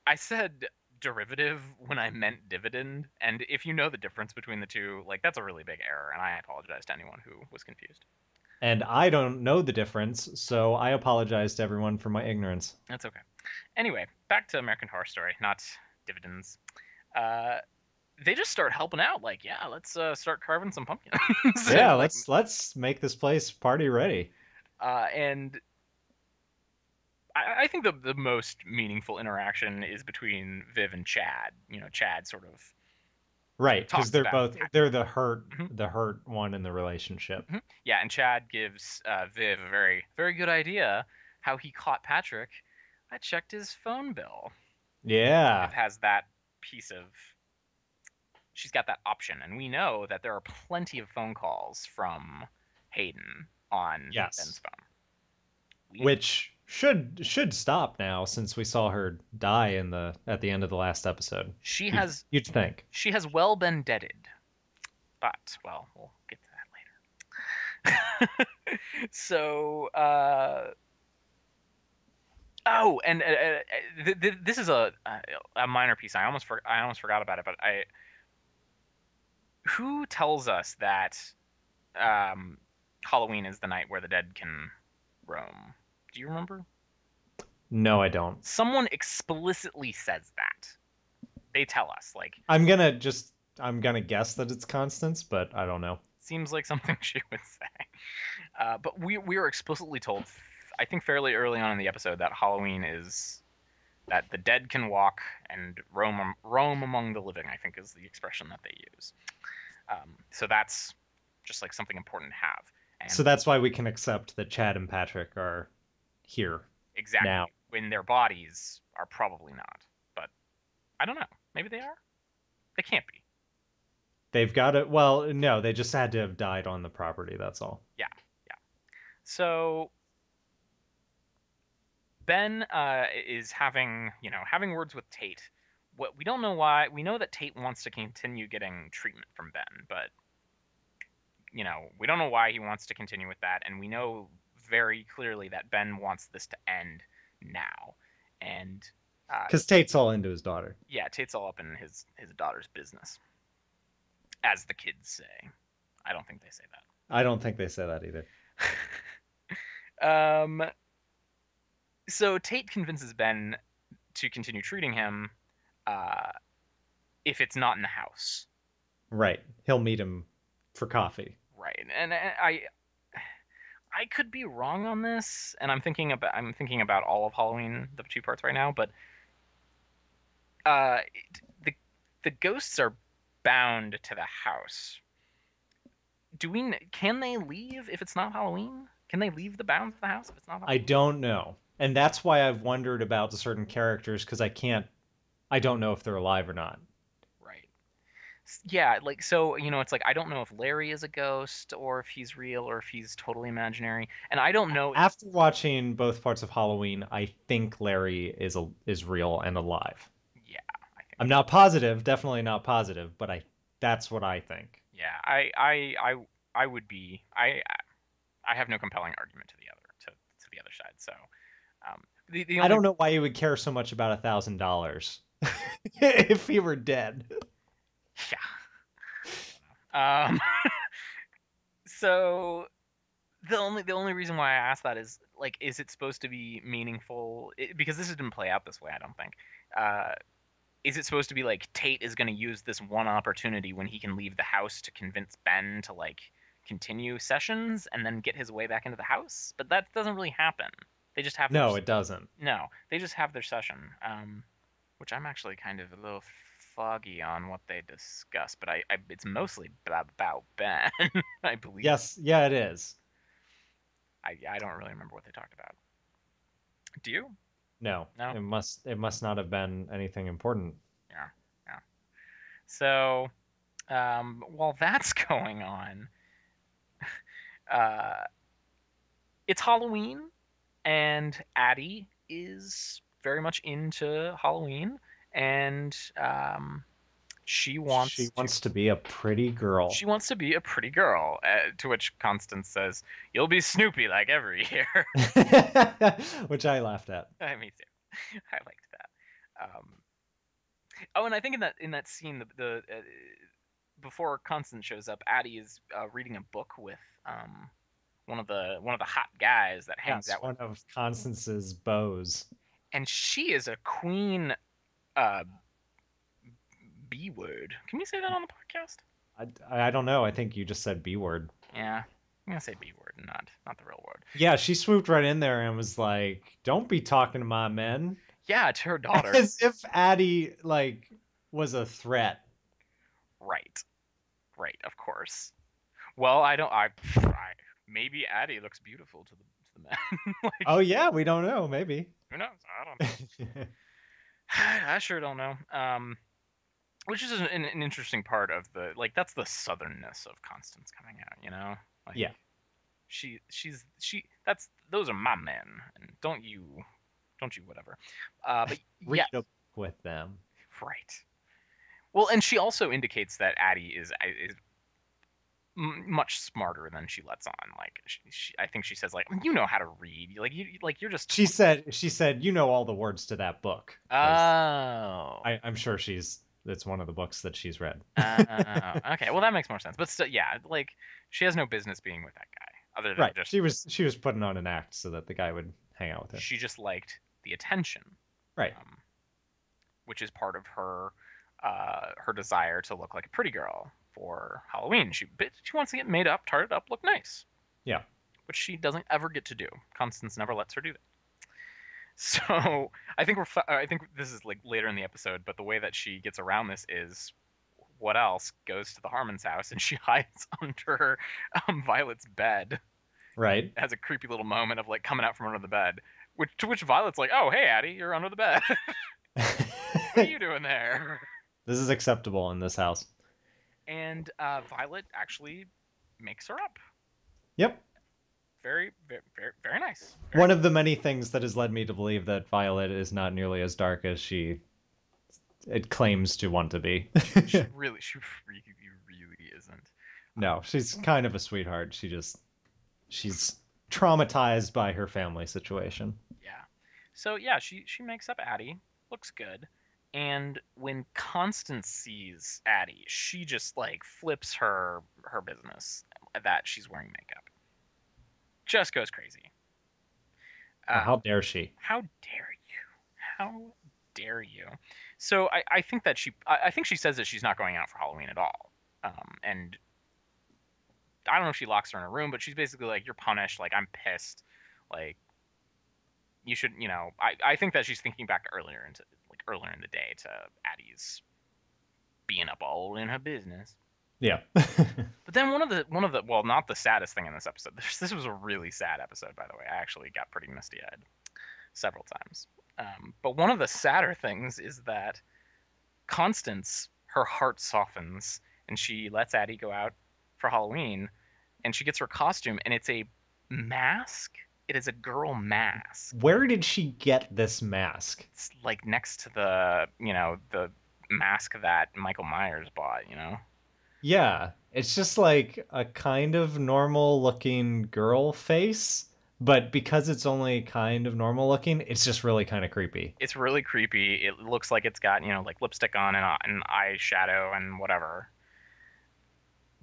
Speaker 2: I said derivative when I meant dividend, and if you know the difference between the two, like that's a really big error, and I apologize to anyone who was confused.
Speaker 1: And I don't know the difference, so I apologize to everyone for my ignorance.
Speaker 2: That's okay. Anyway, back to American Horror Story, not dividends. Uh, they just start helping out, like, yeah, let's start carving some pumpkins,
Speaker 1: Yeah,
Speaker 2: and like,
Speaker 1: let's make this place party ready.
Speaker 2: and I think the most meaningful interaction is between Viv and Chad. Chad sort of
Speaker 1: Right, because
Speaker 2: talks about
Speaker 1: they're
Speaker 2: Patrick. Hmm.
Speaker 1: the hurt one in the relationship.
Speaker 2: Hmm. Yeah, and Chad gives Viv a very very good idea how he caught Patrick. I checked his phone bill. Viv
Speaker 1: Yeah.
Speaker 2: has that piece of. She's got that option, and we know that there are plenty of phone calls from Hayden on Ben's
Speaker 1: Yes.
Speaker 2: phone. We
Speaker 1: Which should stop now since we saw her die in the at the end of the last episode.
Speaker 2: she
Speaker 1: You'd
Speaker 2: has
Speaker 1: you'd think.
Speaker 2: she has well been deaded, but well, we'll get to that later. So, oh, and this is a minor piece. I almost forgot about it, but I who tells us that um, Halloween is the night where the dead can roam? Do you remember?
Speaker 1: No, I don't.
Speaker 2: Someone explicitly says that. They tell us, like,
Speaker 1: I'm gonna guess that it's Constance, but I don't know.
Speaker 2: seems like something she would say. But we are explicitly told, I think fairly early on in the episode, that Halloween is that the dead can walk and roam among the living. I think is the expression that they use. So that's just like something important to have.
Speaker 1: So
Speaker 2: And
Speaker 1: that's why we can accept that Chad and Patrick are here now.
Speaker 2: exactly when their bodies are probably not, but I don't know. Maybe they are. They can't be.
Speaker 1: They've got it. Well, no, they just had to have died on the property. That's all.
Speaker 2: Yeah, yeah. So Ben is having, having words with Tate. What we don't know why. We know that Tate wants to continue getting treatment from Ben, but we don't know why he wants to continue with that, and we know very clearly that Ben wants this to end now. And uh,
Speaker 1: Because Tate's all into his daughter.
Speaker 2: yeah, Tate's all up in his daughter's business, as the kids say. I don't think they say
Speaker 1: I don't think they say that either.
Speaker 2: that. So Tate convinces Ben to continue treating him uh, if it's not in the house.
Speaker 1: Right. He'll meet him for coffee.
Speaker 2: Right. And I could be wrong on this, and I'm thinking about all of Halloween, the two parts right now, but uh, the the ghosts are bound to the house. Can they leave if it's not Halloween? Can they leave the bounds of the house if it's not
Speaker 1: I
Speaker 2: Halloween?
Speaker 1: don't know. And that's why I've wondered about certain characters because I don't know if they're alive or not.
Speaker 2: Right. Yeah, like so, it's like I don't know if Larry is a ghost or if he's real or if he's totally imaginary. And I don't know.
Speaker 1: After watching both parts of Halloween, I think Larry is real and alive.
Speaker 2: Yeah, I think
Speaker 1: I'm
Speaker 2: so.
Speaker 1: not positive, definitely not positive, but I that's what I think.
Speaker 2: Yeah, I would be I have no compelling argument to the other side. So the
Speaker 1: I
Speaker 2: only
Speaker 1: don't know why you would care so much about $1,000 if he were dead.
Speaker 2: yeah, I don't know. So the only reason why I asked that is like, is it supposed to be meaningful? Because this didn't play out this way. I don't think. Uh, is it supposed to be like Tate is going to use this one opportunity when he can leave the house to convince Ben to like continue sessions and then get his way back into the house? But that doesn't really happen. They just have their
Speaker 1: No, it doesn't.
Speaker 2: no, they just have their session, which I'm actually kind of a little foggy on what they discuss. But it's mostly about Ben, I believe.
Speaker 1: Yes, yeah, it is.
Speaker 2: I don't really remember what they talked about. Do you?
Speaker 1: No,
Speaker 2: No.
Speaker 1: it must not have been anything important.
Speaker 2: Yeah. Yeah. So while that's going on, uh, it's Halloween, and Addie is very much into Halloween, and she
Speaker 1: She
Speaker 2: wants to
Speaker 1: wants to be a pretty girl.
Speaker 2: she wants to be a pretty girl. To which Constance says, "You'll be Snoopy like every year."
Speaker 1: Which I laughed at.
Speaker 2: Me too. I liked that. Oh, and I think in that scene, the before Constance shows up, Addie is reading a book with one of the hot guys that hangs
Speaker 1: Yes,
Speaker 2: out with,
Speaker 1: one of Constance's beaux.
Speaker 2: and she is a queen uh, B word. Can we say that on the podcast?
Speaker 1: I don't know. I think you just said B word.
Speaker 2: Yeah, I'm gonna say B word, not the real word.
Speaker 1: Yeah, she swooped right in there and was like, "Don't be talking to my men,"
Speaker 2: Yeah, to her daughter.
Speaker 1: as if Addie was a threat.
Speaker 2: Right, right, of course. Well, I don't. Maybe Addie looks beautiful to the men. Like,
Speaker 1: Oh yeah, we don't know. Maybe.
Speaker 2: who knows? I don't know. I sure don't know. Which is an interesting part of the like that's the southernness of Constance coming out. Like
Speaker 1: Yeah,
Speaker 2: she that's those are my men, and don't you whatever. But
Speaker 1: read
Speaker 2: yeah,
Speaker 1: a book with them.
Speaker 2: right. Well, and she also indicates that Addie is much smarter than she lets on. Like I think she says like, you know how to read. Like you're just
Speaker 1: She said, you know all the words to that book because
Speaker 2: oh.
Speaker 1: I'm sure it's one of the books that she's read.
Speaker 2: Okay, well that makes more sense. But still, yeah, like she has no business being with that guy, other than
Speaker 1: Right.
Speaker 2: just
Speaker 1: She was putting on an act so that the guy would hang out with her.
Speaker 2: she just liked the attention,
Speaker 1: Right.
Speaker 2: um, which is part of her desire to look like a pretty girl for Halloween. She wants to get made up, tarted up, look nice,
Speaker 1: Yeah.
Speaker 2: which she doesn't ever get to do. Constance never lets her do that. So I think this is like later in the episode, but the way that she gets around this is what else goes to the Harmon's house and she hides under Violet's bed.
Speaker 1: Right.
Speaker 2: Has a creepy little moment of like coming out from under the bed, to which Violet's like, "Oh, hey, Addie, you're under the bed. What are you doing there?"
Speaker 1: This is acceptable in this house.
Speaker 2: And Violet actually makes her up.
Speaker 1: Yep.
Speaker 2: Very, very, very, very nice. Very
Speaker 1: One
Speaker 2: nice.
Speaker 1: of the many things that has led me to believe that Violet is not nearly as dark as she it claims to want to be.
Speaker 2: She really isn't.
Speaker 1: No, she's kind of a sweetheart. She's traumatized by her family situation.
Speaker 2: Yeah. So yeah, she makes up Addie. Looks good. And when Constance sees Addie, she just like flips her business that she's wearing makeup. Just goes crazy.
Speaker 1: How
Speaker 2: Um,
Speaker 1: dare she?
Speaker 2: how dare you? How dare you? So I think she says that she's not going out for Halloween at all. And I don't know if she locks her in a room, but she's basically like, "You're punished. Like I'm pissed. Like you should, I think that she's thinking back to earlier in the day to Addie's being up all in her business.
Speaker 1: Yeah.
Speaker 2: But then one of the well, not the saddest thing in this episode. This was a really sad episode, by the way. I actually got pretty misty eyed several times. But one of the sadder things is that Constance, her heart softens, and she lets Addie go out for Halloween, and she gets her costume, and it's a mask. It is a girl mask.
Speaker 1: Where did she get this mask?
Speaker 2: It's like next to the mask that Michael Myers bought.
Speaker 1: Yeah, it's just like a kind of normal looking girl face, but because it's only kind of normal looking, it's just really kind of creepy.
Speaker 2: It's really creepy. It looks like it's got like lipstick on and an eyeshadow and whatever.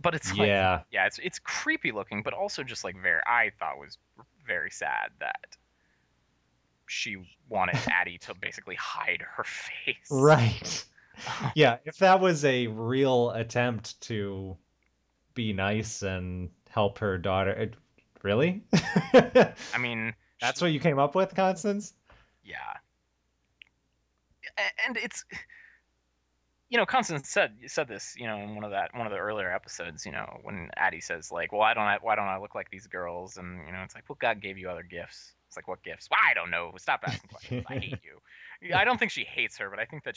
Speaker 2: But it's like,
Speaker 1: Yeah.
Speaker 2: yeah, it's creepy looking, but also just like I thought was very sad that she wanted Addie to basically hide her face.
Speaker 1: Right. Yeah, if that was a real attempt to be nice and help her daughter, really?
Speaker 2: I mean,
Speaker 1: That's what you came up with, Constance?
Speaker 2: yeah, and it's Constance said this, in one of the earlier episodes, when Addie says like, "Well, why don't I look like these girls?" And it's like, "Well, God gave you other gifts." It's like, "What gifts?" Well, I don't know. Stop asking questions. I hate you. I don't think she hates her, but I think that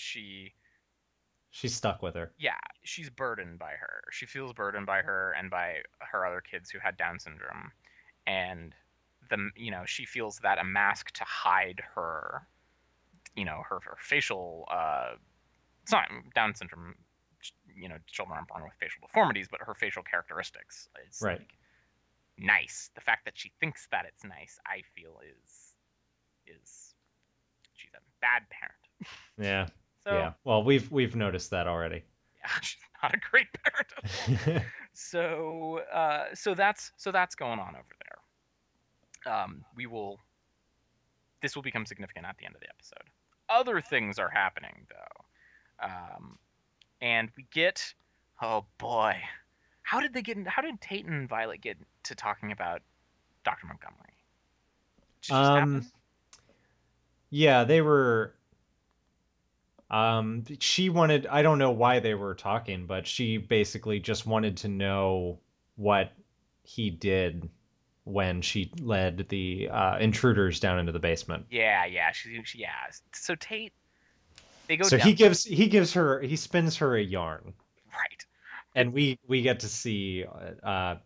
Speaker 1: She's stuck with her.
Speaker 2: yeah, she's burdened by her. She feels burdened by her and by her other kids who had Down syndrome, and she feels that a mask to hide her facial it's not Down syndrome. Children aren't born with facial deformities, but her facial characteristics is
Speaker 1: Right.
Speaker 2: like nice. The fact that she thinks that it's nice, I feel, is she's a bad parent.
Speaker 1: Yeah.
Speaker 2: So
Speaker 1: Yeah. Well, we've noticed that already.
Speaker 2: yeah, she's not a great parent at all. So that's going on over there. We will. This will become significant at the end of the episode. Other things are happening though. And we get, oh boy, how did Tate and Violet get to talking about Dr. Montgomery? Did it just
Speaker 1: um
Speaker 2: happen?
Speaker 1: yeah, they were she wanted I don't know why they were talking, but she basically just wanted to know what he did when she led the intruders down into the basement.
Speaker 2: Yeah, yeah. So Tate, they go
Speaker 1: So
Speaker 2: down,
Speaker 1: he spins her a yarn,
Speaker 2: right? It,
Speaker 1: and we get to see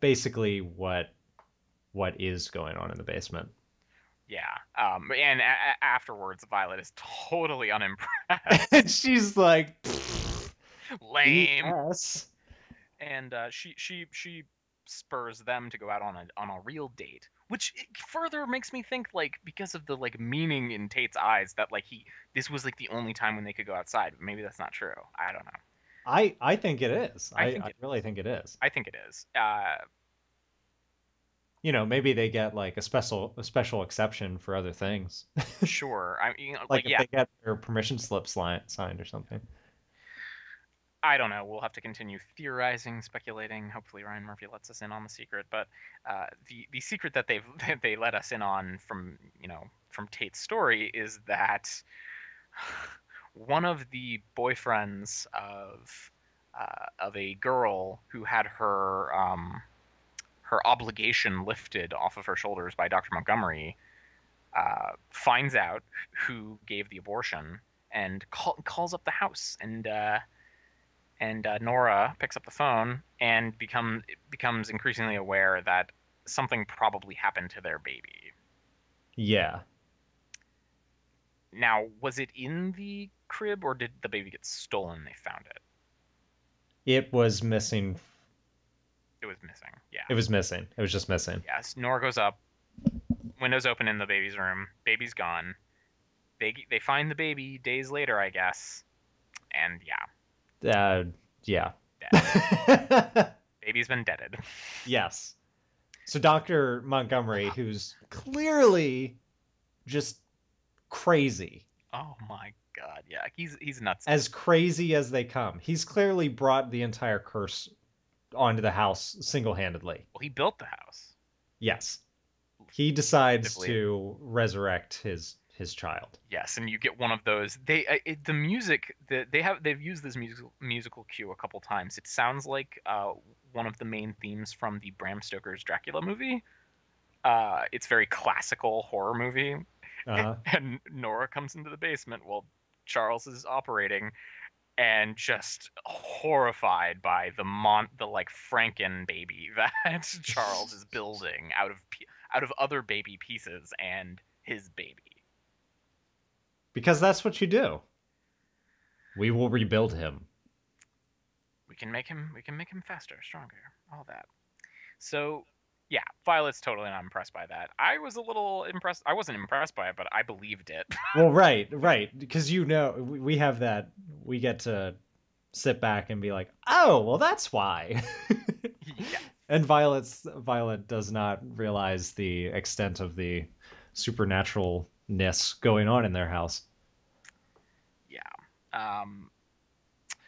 Speaker 1: basically what is going on in the basement.
Speaker 2: yeah. And afterwards, Violet is totally
Speaker 1: And
Speaker 2: unimpressed.
Speaker 1: she's like,
Speaker 2: Lame.
Speaker 1: BS.
Speaker 2: And she spurs them to go out on a real date, which further makes me think like because of the like meaning in Tate's eyes that like he this was like the only time when they could go outside. But maybe that's not true. I don't know.
Speaker 1: I think it is.
Speaker 2: I think
Speaker 1: I
Speaker 2: it
Speaker 1: really
Speaker 2: is.
Speaker 1: think it is.
Speaker 2: I think it is.
Speaker 1: Maybe they get like a special exception for other things.
Speaker 2: Sure. I mean,
Speaker 1: Like
Speaker 2: like
Speaker 1: if
Speaker 2: yeah.
Speaker 1: they get their permission slips signed or something.
Speaker 2: I don't know. We'll have to continue theorizing, speculating. Hopefully, Ryan Murphy lets us in on the secret. But the secret that that they let us in on from Tate's story is that one of the boyfriends of a girl who had her obligation lifted off of her shoulders by Dr. Montgomery finds out who gave the abortion and calls up the house And Nora picks up the phone and becomes increasingly aware that something probably happened to their baby.
Speaker 1: Yeah.
Speaker 2: Now, was it in the crib or did the baby get stolen? They found it.
Speaker 1: It was missing.
Speaker 2: It was missing. Yeah.
Speaker 1: It was missing. It was just missing.
Speaker 2: Yes. Nora goes up, windows open in the baby's room. Baby's gone. They find the baby days later, I guess. And yeah,
Speaker 1: Uh, yeah.
Speaker 2: dead. Baby's been deaded.
Speaker 1: Yes. So Dr. Montgomery, who's clearly just crazy,
Speaker 2: Oh my god. Yeah, he's nuts.
Speaker 1: as crazy as they come, he's clearly brought the entire curse onto the house single-handedly.
Speaker 2: Well, he built the house.
Speaker 1: Yes. He decides
Speaker 2: Effectively.
Speaker 1: to resurrect his child.
Speaker 2: Yes, and you get one of those. The music that they've used this musical cue a couple times. It sounds like one of the main themes from the Bram Stoker's Dracula movie. It's very classical horror movie,
Speaker 1: Uh-huh.
Speaker 2: and Nora comes into the basement while Charles is operating, and just horrified by the like Franken baby that Charles is building out of other baby pieces and his baby.
Speaker 1: Because that's what you do. We will rebuild him.
Speaker 2: We can make him faster, stronger, all that. So yeah, Violet's totally not impressed by that. I was a little impressed. I wasn't impressed by it, but I believed it.
Speaker 1: Well, right, right. Because we have that. We get to sit back and be like, oh, well, that's why.
Speaker 2: Yeah.
Speaker 1: And Violet does not realize the extent of the supernaturalness going on in their house.
Speaker 2: Yeah. Um,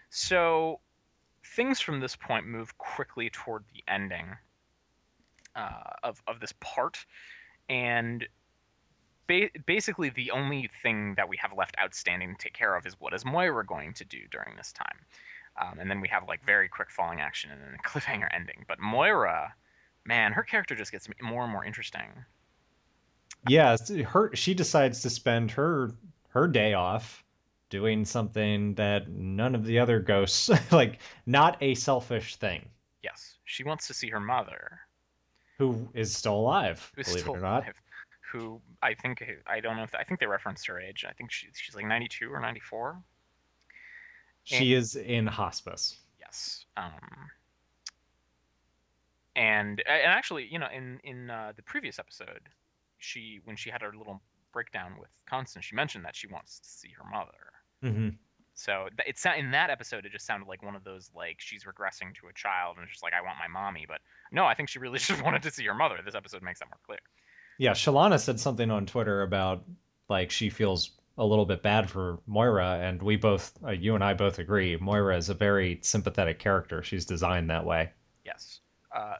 Speaker 2: so things from this point move quickly toward the ending of this part, and basically the only thing that we have left outstanding to take care of is what is Moira going to do during this time. And then we have like very quick falling action and then a cliffhanger ending. But Moira, man, her character just gets more and more interesting.
Speaker 1: Yeah, she decides to spend her day off doing something that none of the other ghosts like, not a selfish thing,
Speaker 2: Yes, she wants to see her mother,
Speaker 1: who is still alive,
Speaker 2: who is
Speaker 1: believe it
Speaker 2: still
Speaker 1: or not.
Speaker 2: alive, who I don't know if I think they referenced her age. I think she's like 92 or 94. And
Speaker 1: She is in hospice.
Speaker 2: yes, and actually, in the previous episode, she when she had her little breakdown with Constance, she mentioned that she wants to see her mother.
Speaker 1: Hmm.
Speaker 2: So in that episode, it just sounded like one of those like she's regressing to a child and it's just like I want my mommy, but no, I think she really just wanted to see her mother. This episode makes that more clear.
Speaker 1: Yeah, Shalana said something on Twitter about like she feels a little bit bad for Moira, and we both, you and I both agree, Moira is a very sympathetic character. She's designed that way.
Speaker 2: Yes, uh,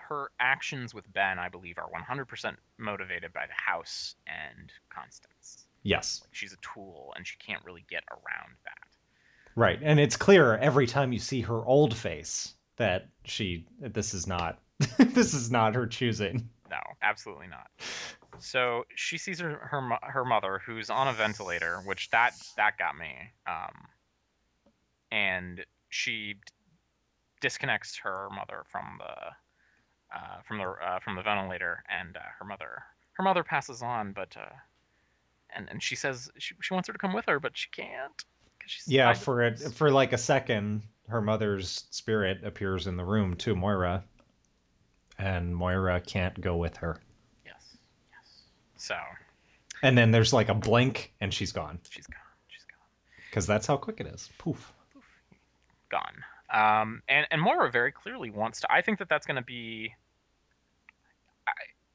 Speaker 2: her actions with Ben, I believe, are 100% motivated by the house and Constance.
Speaker 1: Yes.
Speaker 2: Like she's a tool and she can't really get around that.
Speaker 1: Right. And it's clear every time you see her old face that this is not this is not her choosing.
Speaker 2: No, absolutely not. So she sees her mother, who's on a ventilator, which that got me. And she disconnects her mother from the ventilator, and her mother passes on, but and she says she wants her to come with her, but she can't because she's
Speaker 1: Yeah,
Speaker 2: tied to the house.
Speaker 1: for like a second, her mother's spirit appears in the room to Moira, and Moira can't go with her.
Speaker 2: Yes, yes. So
Speaker 1: And then there's like a blink and she's gone.
Speaker 2: she's gone. She's gone.
Speaker 1: Because that's how quick it is. Poof.
Speaker 2: Poof, gone. And Moira very clearly wants to. I think that that's going to be.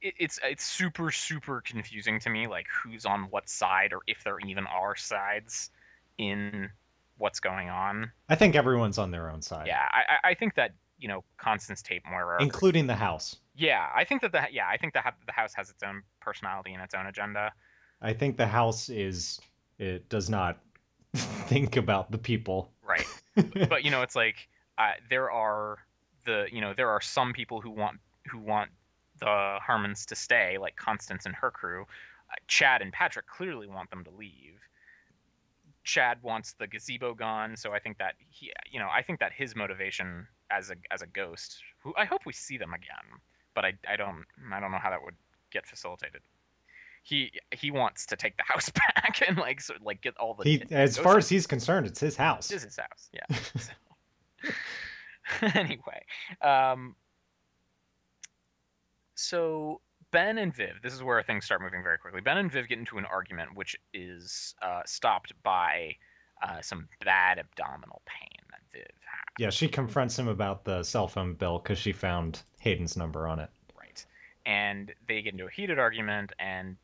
Speaker 2: It's super super confusing to me, like who's on what side or if there even are sides in what's going on.
Speaker 1: I think everyone's on their own side,
Speaker 2: Yeah, I think that Constance Tate Moira.
Speaker 1: including the house.
Speaker 2: Yeah, I think that the house has its own personality and its own agenda.
Speaker 1: I think the house is it does not think about the people.
Speaker 2: Right. But it's like there are some people who want the Harmons to stay, like Constance and her crew. Chad and Patrick clearly want them to leave. Chad wants the gazebo gone, so I think that I think that his motivation as a ghost, who I hope we see them again, but I don't know how that would get facilitated. He wants to take the house back and get all the
Speaker 1: He, as
Speaker 2: ghost
Speaker 1: far as
Speaker 2: items.
Speaker 1: he's concerned, it's his
Speaker 2: It
Speaker 1: house.
Speaker 2: is his house, yeah. So, anyway, um, so Ben and Viv, this is where things start moving very quickly. Ben and Viv get into an argument, which is stopped by some bad abdominal pain that Viv
Speaker 1: Yeah,
Speaker 2: has.
Speaker 1: she confronts him about the cell phone bill because she found Hayden's number on it.
Speaker 2: Right. And they get into a heated argument, and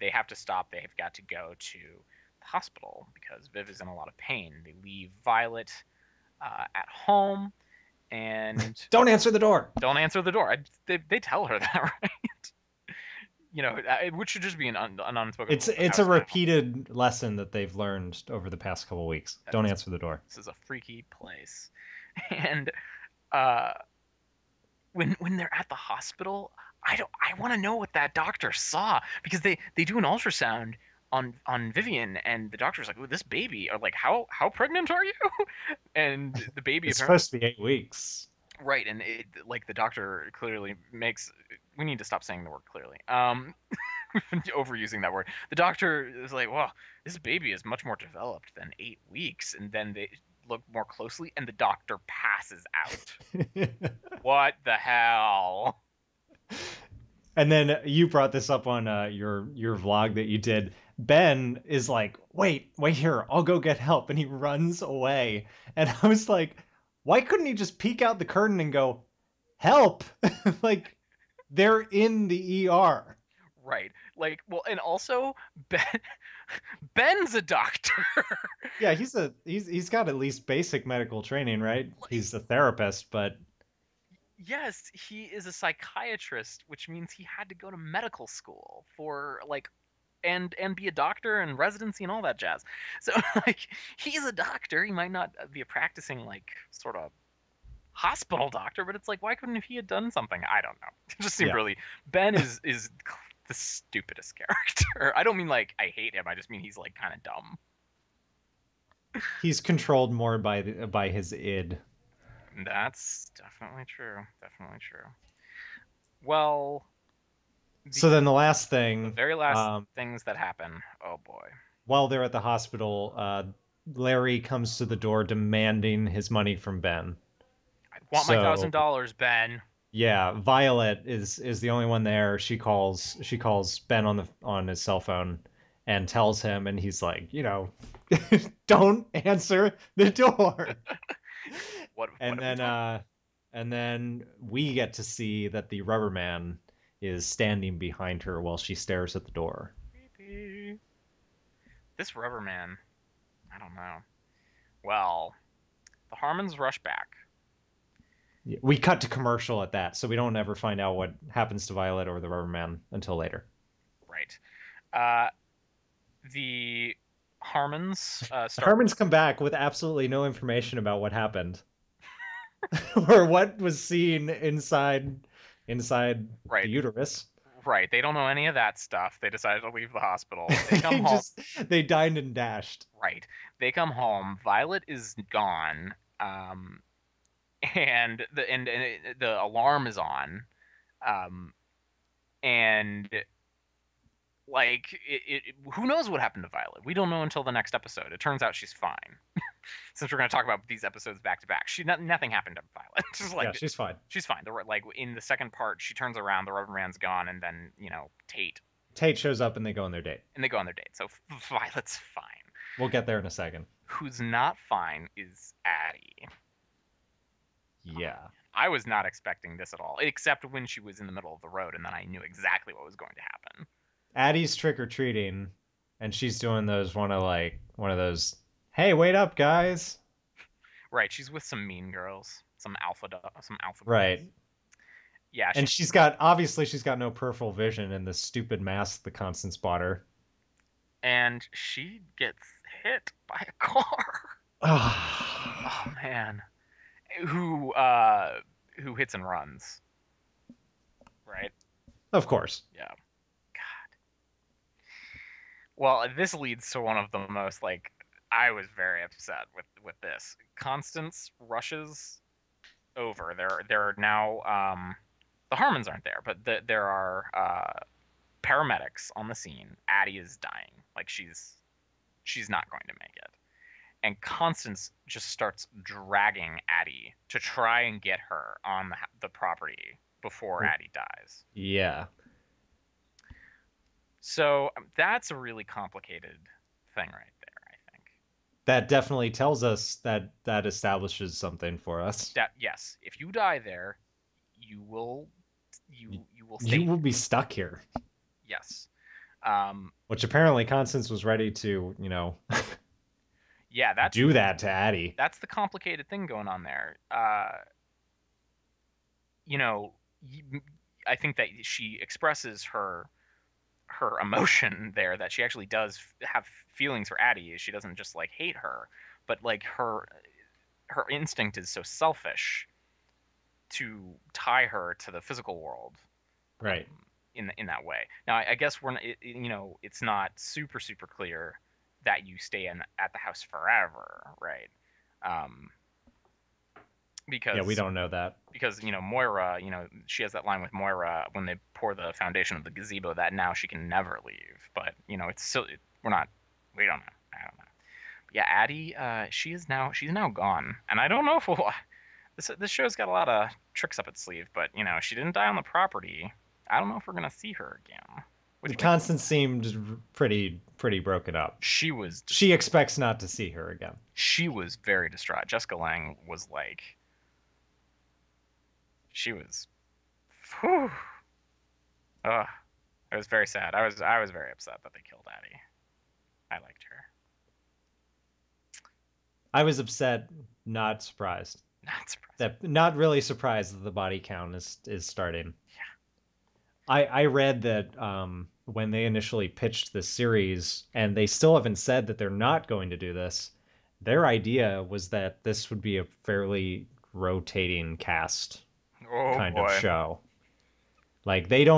Speaker 2: they have to stop. They've got to go to the hospital because Viv is in a lot of pain. They leave Violet at home and
Speaker 1: Don't answer the door.
Speaker 2: don't answer the door. They tell her that, right? Which should just be an unspoken
Speaker 1: It's
Speaker 2: rule of the
Speaker 1: it's a
Speaker 2: house now.
Speaker 1: repeated lesson that they've learned over the past couple weeks.
Speaker 2: That
Speaker 1: Don't
Speaker 2: this,
Speaker 1: answer the door.
Speaker 2: this is a freaky place. And uh, when they're at the hospital, I want to know what that doctor saw because they do an ultrasound on Vivian, and the doctor's like, "Oh, this baby," or like, "How pregnant are you?" And the baby
Speaker 1: It's
Speaker 2: apparently.
Speaker 1: supposed to be 8 weeks.
Speaker 2: Right, and like the doctor clearly makes. We need to stop saying the word clearly. Overusing that word. The doctor is like, "Well, this baby is much more developed than 8 weeks," and then they look more closely, and the doctor passes out. What the hell?
Speaker 1: And then you brought this up on your vlog that you did. Ben is like, wait here, I'll go get help, and he runs away. And I was like, why couldn't he just peek out the curtain and go, help? Like they're in the ER.
Speaker 2: Right. Well, and also Ben's a doctor.
Speaker 1: Yeah, he's got at least basic medical training, right?
Speaker 2: Like,
Speaker 1: He's a therapist, but
Speaker 2: yes, he is a psychiatrist, which means he had to go to medical school for and be a doctor and residency and all that jazz. So like he's a doctor. He might not be a practicing sort of hospital doctor, but it's like why couldn't he have done something? I don't know. It just seemed
Speaker 1: yeah,
Speaker 2: really Ben is the stupidest character. I don't mean like I hate him. I just mean he's like kind of dumb.
Speaker 1: he's controlled more by his id.
Speaker 2: That's definitely true. Definitely true. Well,
Speaker 1: So
Speaker 2: the
Speaker 1: then the last
Speaker 2: the
Speaker 1: thing,
Speaker 2: very last things that happen. Oh boy.
Speaker 1: while they're at the hospital, Larry comes to the door demanding his money from Ben.
Speaker 2: I want my
Speaker 1: So
Speaker 2: $1,000, Ben.
Speaker 1: yeah, Violet is the only one there. She calls Ben on his cell phone and tells him, and he's like, don't answer the door.
Speaker 2: What
Speaker 1: And
Speaker 2: have we
Speaker 1: then
Speaker 2: done?
Speaker 1: uh and then we get to see that the Rubberman is standing behind her while she stares at the door.
Speaker 2: Creepy. This rubber man. I don't know. Well, the Harmons rush back.
Speaker 1: We cut to commercial at that, so we don't ever find out what happens to Violet or the Rubberman until later.
Speaker 2: Right. Uh, the Harmons start.
Speaker 1: Harmon's come back with absolutely no information about what happened or what was seen inside the
Speaker 2: Right.
Speaker 1: uterus.
Speaker 2: Right. They don't know any of that stuff. They decided to leave the hospital. They come
Speaker 1: they
Speaker 2: home.
Speaker 1: just they dined and dashed.
Speaker 2: Right. They come home. Violet is gone. And the alarm is on. Um, and who knows what happened to Violet? We don't know until the next episode. It turns out she's fine. Since we're going to talk about these episodes back to back, nothing happened to Violet. Just
Speaker 1: Yeah,
Speaker 2: like
Speaker 1: she's fine.
Speaker 2: she's fine. In the second part, she turns around, the rubber man's gone, and then Tate,
Speaker 1: Tate shows up and they go on their date.
Speaker 2: and they go on their date. So Violet's fine.
Speaker 1: We'll get there in a second.
Speaker 2: Who's not fine is Addie. Oh man,
Speaker 1: Yeah.
Speaker 2: I was not expecting this at all, except when she was in the middle of the road, and then I knew exactly what was going to happen.
Speaker 1: Addie's trick or treating, and she's doing one of those. Hey, wait up, guys!
Speaker 2: Right, she's with some mean girls, some alpha girls.
Speaker 1: Right,
Speaker 2: Yeah,
Speaker 1: and she's got no peripheral vision in this stupid mask the Constance bought her.
Speaker 2: she gets hit by a car. Oh
Speaker 1: Ah,
Speaker 2: man, who who hits and runs, right?
Speaker 1: of course.
Speaker 2: Yeah. God. Well, this leads to one of the most I was very upset with this. Constance rushes over. There are now the Harmons aren't there, but there are paramedics on the scene. Addie is dying. Like she's not going to make it. And Constance just starts dragging Addie to try and get her on the property before Addie dies.
Speaker 1: Yeah.
Speaker 2: So that's a really complicated thing right there, I think.
Speaker 1: That definitely tells us that that establishes something for us.
Speaker 2: That yes, if you die there, you will you will stay
Speaker 1: You will
Speaker 2: here.
Speaker 1: be stuck here.
Speaker 2: Yes. Um,
Speaker 1: Which apparently Constance was ready to,
Speaker 2: yeah,
Speaker 1: do that to Addie.
Speaker 2: that's the complicated thing going on there. You know, I think that she expresses her emotion there that she actually does have feelings for Addie. She doesn't just like hate her, but like her instinct is so selfish to tie her to the physical world
Speaker 1: Right.
Speaker 2: in that way. Now, I guess we're not, it's not super clear that you stay in at the house forever, right? Um,
Speaker 1: Yeah, we
Speaker 2: because
Speaker 1: don't know that.
Speaker 2: Moira, she has that line with Moira when they pour the foundation of the gazebo that now she can never leave. But it's still we don't know. I don't know. But yeah, Addie, she's now gone, and I don't know if this show's got a lot of tricks up its sleeve. But she didn't die on the property. I don't know if we're gonna see her again, which makes me
Speaker 1: Constance
Speaker 2: sad.
Speaker 1: seemed pretty broken up.
Speaker 2: She was
Speaker 1: She
Speaker 2: distraught.
Speaker 1: expects not to see her again.
Speaker 2: She was very distraught. Jessica Lange was like, she was, whew, ugh. It was very sad. I was very upset that they killed Addie. I liked her.
Speaker 1: I was upset, not surprised.
Speaker 2: Not surprised.
Speaker 1: That not really surprised that the body count is starting.
Speaker 2: Yeah.
Speaker 1: I read that when they initially pitched this series, and they still haven't said that they're not going to do this. Their idea was that this would be a fairly rotating cast
Speaker 2: Oh
Speaker 1: kind of
Speaker 2: boy.
Speaker 1: show. Like they did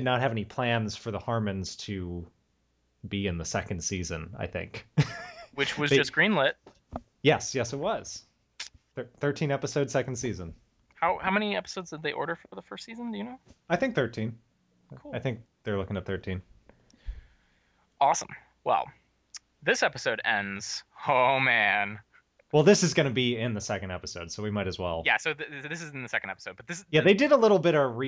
Speaker 1: not have any plans for the Harmons to be in the second season, I think.
Speaker 2: Which was
Speaker 1: They
Speaker 2: just greenlit.
Speaker 1: yes, it was. 13 episode second season.
Speaker 2: How many episodes did they order for the first season? Do you know?
Speaker 1: I think 13. I
Speaker 2: Cool.
Speaker 1: think they're looking at 13.
Speaker 2: Awesome. Well, this episode ends. Oh man.
Speaker 1: Well, this is going to be in the second episode, so we might as well.
Speaker 2: Yeah. So this is in the second episode, but
Speaker 1: Yeah, they did a little bit of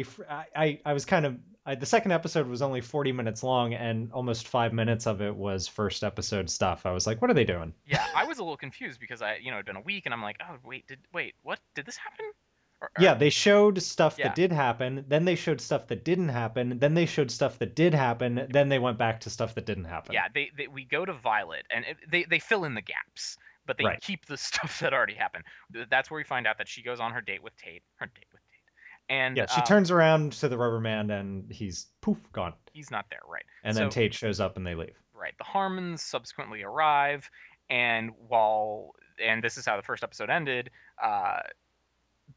Speaker 1: I was kind of the second episode was only 40 minutes long, and almost 5 minutes of it was first episode stuff. I was like, what are they doing?
Speaker 2: yeah, I was a little confused because it'd been a week, and I'm like, oh wait, what did this happen?
Speaker 1: Yeah, they showed stuff that
Speaker 2: Yeah,
Speaker 1: did happen, then they showed stuff that didn't happen, then they showed stuff that did happen, then they went back to stuff that didn't happen.
Speaker 2: yeah. We go to Violet, and they fill in the gaps, but they
Speaker 1: Right.
Speaker 2: keep the stuff that already happened. That's where we find out that she goes on her date with Tate. Her date with Tate, and
Speaker 1: Yeah, she turns around to the Rubberman and he's poof gone.
Speaker 2: he's not there, right?
Speaker 1: And then
Speaker 2: So
Speaker 1: Tate shows up and they leave.
Speaker 2: right, the Harmons subsequently arrive, and this is how the first episode ended.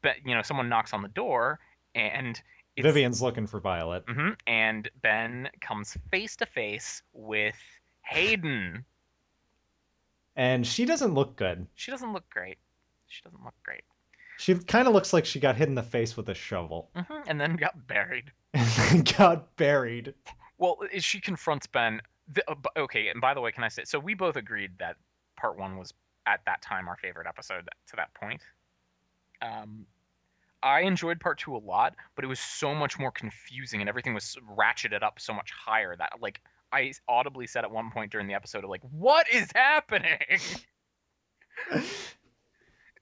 Speaker 2: But someone knocks on the door, and it's
Speaker 1: Vivian's looking for Violet.
Speaker 2: and Ben comes face to face with Hayden.
Speaker 1: And she doesn't look good.
Speaker 2: She doesn't look great. She doesn't look great.
Speaker 1: She kind of looks like she got hit in the face with a shovel
Speaker 2: And then got buried.
Speaker 1: and then got buried.
Speaker 2: Well, she confronts Ben. Okay, and by the way, can I say so? We both agreed that part one was at that time our favorite episode to that point. Um, I enjoyed part two a lot, but it was so much more confusing and everything was ratcheted up so much higher that like I audibly said at one point during the episode of like, what is happening?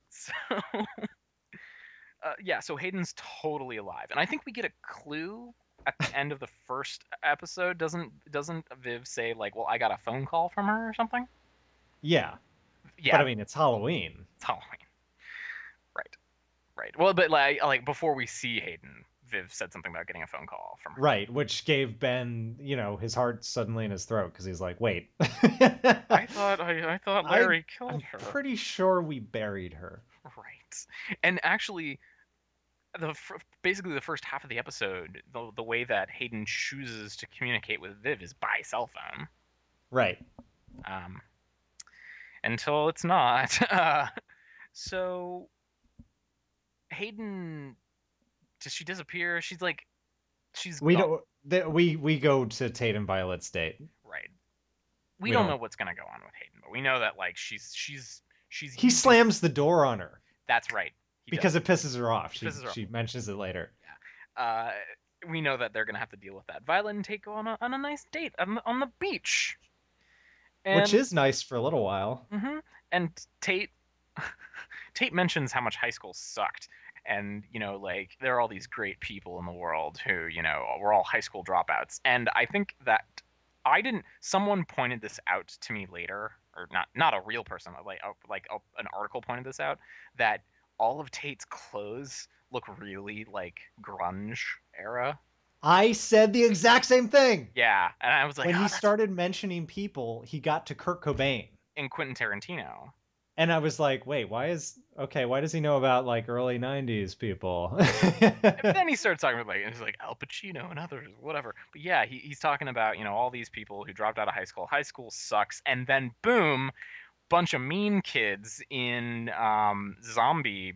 Speaker 2: So yeah, so Hayden's totally alive, and I think we get a clue at the end of the first episode. Doesn't Viv say like, well, I got a phone call from her or something?
Speaker 1: Yeah, but I
Speaker 2: Yeah,
Speaker 1: mean, it's Halloween.
Speaker 2: it's Halloween. Right, right. Well, but like before we see Hayden, Viv said something about getting a phone call from her.
Speaker 1: Right, which gave Ben, his heart suddenly in his throat because he's like, wait.
Speaker 2: I thought Larry killed
Speaker 1: I'm
Speaker 2: her.
Speaker 1: pretty sure we buried her.
Speaker 2: Right. And actually, basically the first half of the episode, the way that Hayden chooses to communicate with Viv is by cell phone.
Speaker 1: Right.
Speaker 2: Um, until it's not. So Hayden, does she disappear? She's like, she's
Speaker 1: We
Speaker 2: gone.
Speaker 1: don't. We go to Tate and Violet's date.
Speaker 2: Right. We
Speaker 1: We
Speaker 2: don't know
Speaker 1: don't.
Speaker 2: what's gonna go on with Hayden, but we know that like she's
Speaker 1: He
Speaker 2: using.
Speaker 1: slams the door on her
Speaker 2: That's right. He does.
Speaker 1: because it pisses her off.
Speaker 2: He
Speaker 1: She
Speaker 2: pisses her off.
Speaker 1: she mentions it later,
Speaker 2: Yeah. We know that they're gonna have to deal with that. Violet and Tate go on a nice date on the beach,
Speaker 1: which
Speaker 2: and
Speaker 1: is nice for a little while.
Speaker 2: hmm and Tate mentions how much high school sucked. And, like, there are all these great people in the world who, were all high school dropouts. And I think that I didn't, someone pointed this out to me later, or not a real person, an article pointed this out, that all of Tate's clothes look really like grunge era.
Speaker 1: I said the exact same thing.
Speaker 2: Yeah. And I was like,
Speaker 1: When
Speaker 2: oh,
Speaker 1: he
Speaker 2: that's
Speaker 1: started mentioning people, he got to Kurt Cobain.
Speaker 2: in Quentin Tarantino.
Speaker 1: And I was like, wait, why does he know about like early 90s people?
Speaker 2: Then he starts talking about like he's like Al Pacino and others, whatever. But yeah, he's talking about all these people who dropped out of high school. High school sucks, and then boom, bunch of mean kids in zombie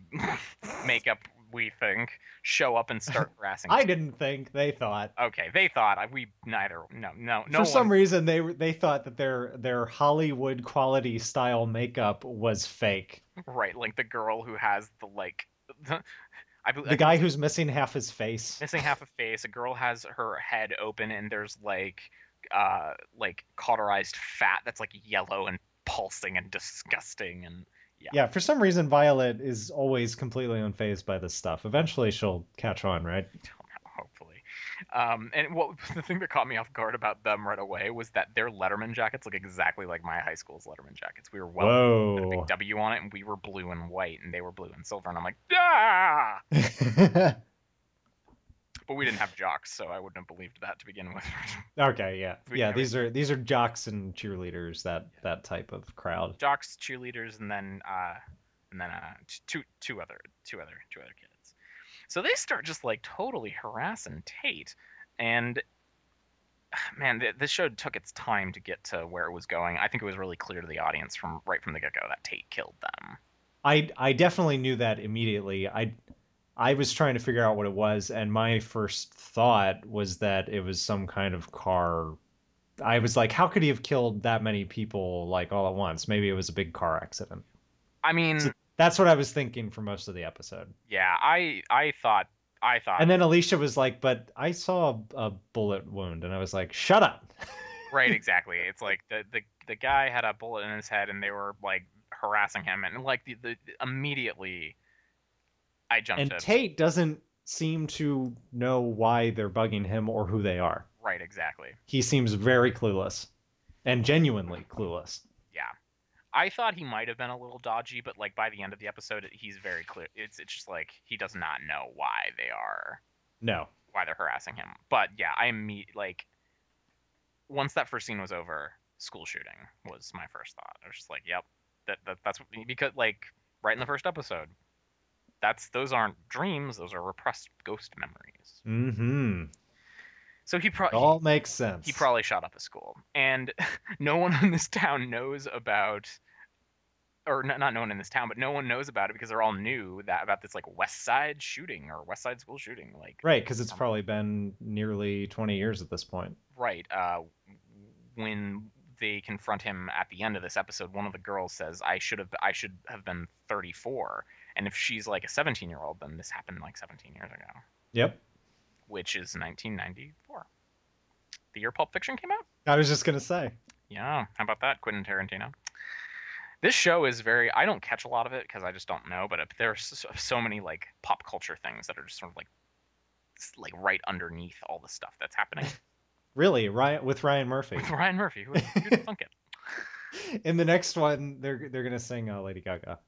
Speaker 2: makeup. We think show up and start harassing.
Speaker 1: I didn't think they thought.
Speaker 2: Okay, they thought we neither. No
Speaker 1: For
Speaker 2: one.
Speaker 1: some reason they thought that their Hollywood quality style makeup was fake.
Speaker 2: Right, like the girl who has the like. I
Speaker 1: The
Speaker 2: think
Speaker 1: guy
Speaker 2: it's
Speaker 1: who's missing half his face.
Speaker 2: missing half a face. A girl has her head open, and there's like cauterized fat that's like yellow and pulsing and disgusting. And yeah,
Speaker 1: Yeah, for some reason Violet is always completely unfazed by this stuff. Eventually she'll catch on, right?
Speaker 2: hopefully. And what the thing that caught me off guard about them right away was that their Letterman jackets look exactly like my high school's Letterman jackets. We were well, had a big
Speaker 1: Whoa.
Speaker 2: W on it, and we were blue and white, and they were blue and silver. And I'm like, ah! But we didn't have jocks, so I wouldn't have believed that to begin with.
Speaker 1: Okay, yeah.
Speaker 2: we,
Speaker 1: Yeah,
Speaker 2: we,
Speaker 1: these are jocks and cheerleaders,
Speaker 2: yeah.
Speaker 1: that type of crowd.
Speaker 2: Jocks, cheerleaders, and then two other kids. So they start just like totally harassing Tate, and man, this show took its time to get to where it was going. I think it was really clear to the audience from right from the get go that Tate killed them.
Speaker 1: I definitely knew that immediately. I was trying to figure out what it was, and my first thought was that it was some kind of car. I was like, how could he have killed that many people like all at once? Maybe it was a big car accident.
Speaker 2: I
Speaker 1: So
Speaker 2: mean,
Speaker 1: that's what I was thinking for most of the episode.
Speaker 2: yeah, I thought
Speaker 1: And then Alicia was like, but I saw a bullet wound, and I was like, shut up.
Speaker 2: right, exactly. It's like the guy had a bullet in his head, and they were like harassing him, and like the immediately I jumped
Speaker 1: And
Speaker 2: to
Speaker 1: Tate doesn't seem to know why they're bugging him or who they are.
Speaker 2: right, exactly.
Speaker 1: He seems very clueless and genuinely clueless.
Speaker 2: Yeah. I thought he might have been a little dodgy, but like by the end of the episode, he's very clear. It's just like he does not know
Speaker 1: No.
Speaker 2: why they're harassing him. But yeah, like once that first scene was over, school shooting was my first thought. I was just like, yep, that's because like right in the first episode, those aren't dreams; those are repressed ghost memories.
Speaker 1: Mm-hmm.
Speaker 2: So
Speaker 1: It all makes
Speaker 2: he
Speaker 1: sense.
Speaker 2: probably shot up a school, and no one in this town knows about or not no one in this town, but no one knows about it because they're all new that about this like West Side shooting or West Side school shooting. Like,
Speaker 1: Right, because it's probably been nearly 20 years at this point.
Speaker 2: right, when they confront him at the end of this episode, one of the girls says, I should have been 34," and if she's like a 17-year-old, then this happened like 17 years ago,
Speaker 1: Yep.
Speaker 2: which is 1994, the year Pulp Fiction came out.
Speaker 1: I was just going to say.
Speaker 2: Yeah, how about that, Quentin Tarantino? This show is very. I don't catch a lot of it because I just don't know. But there's so many like pop culture things that are just sort of like right underneath all the stuff that's happening
Speaker 1: Really, with Ryan
Speaker 2: with
Speaker 1: Murphy.
Speaker 2: Ryan Murphy. Who'd have thunk it?
Speaker 1: In the next one, they're going to sing Lady Gaga.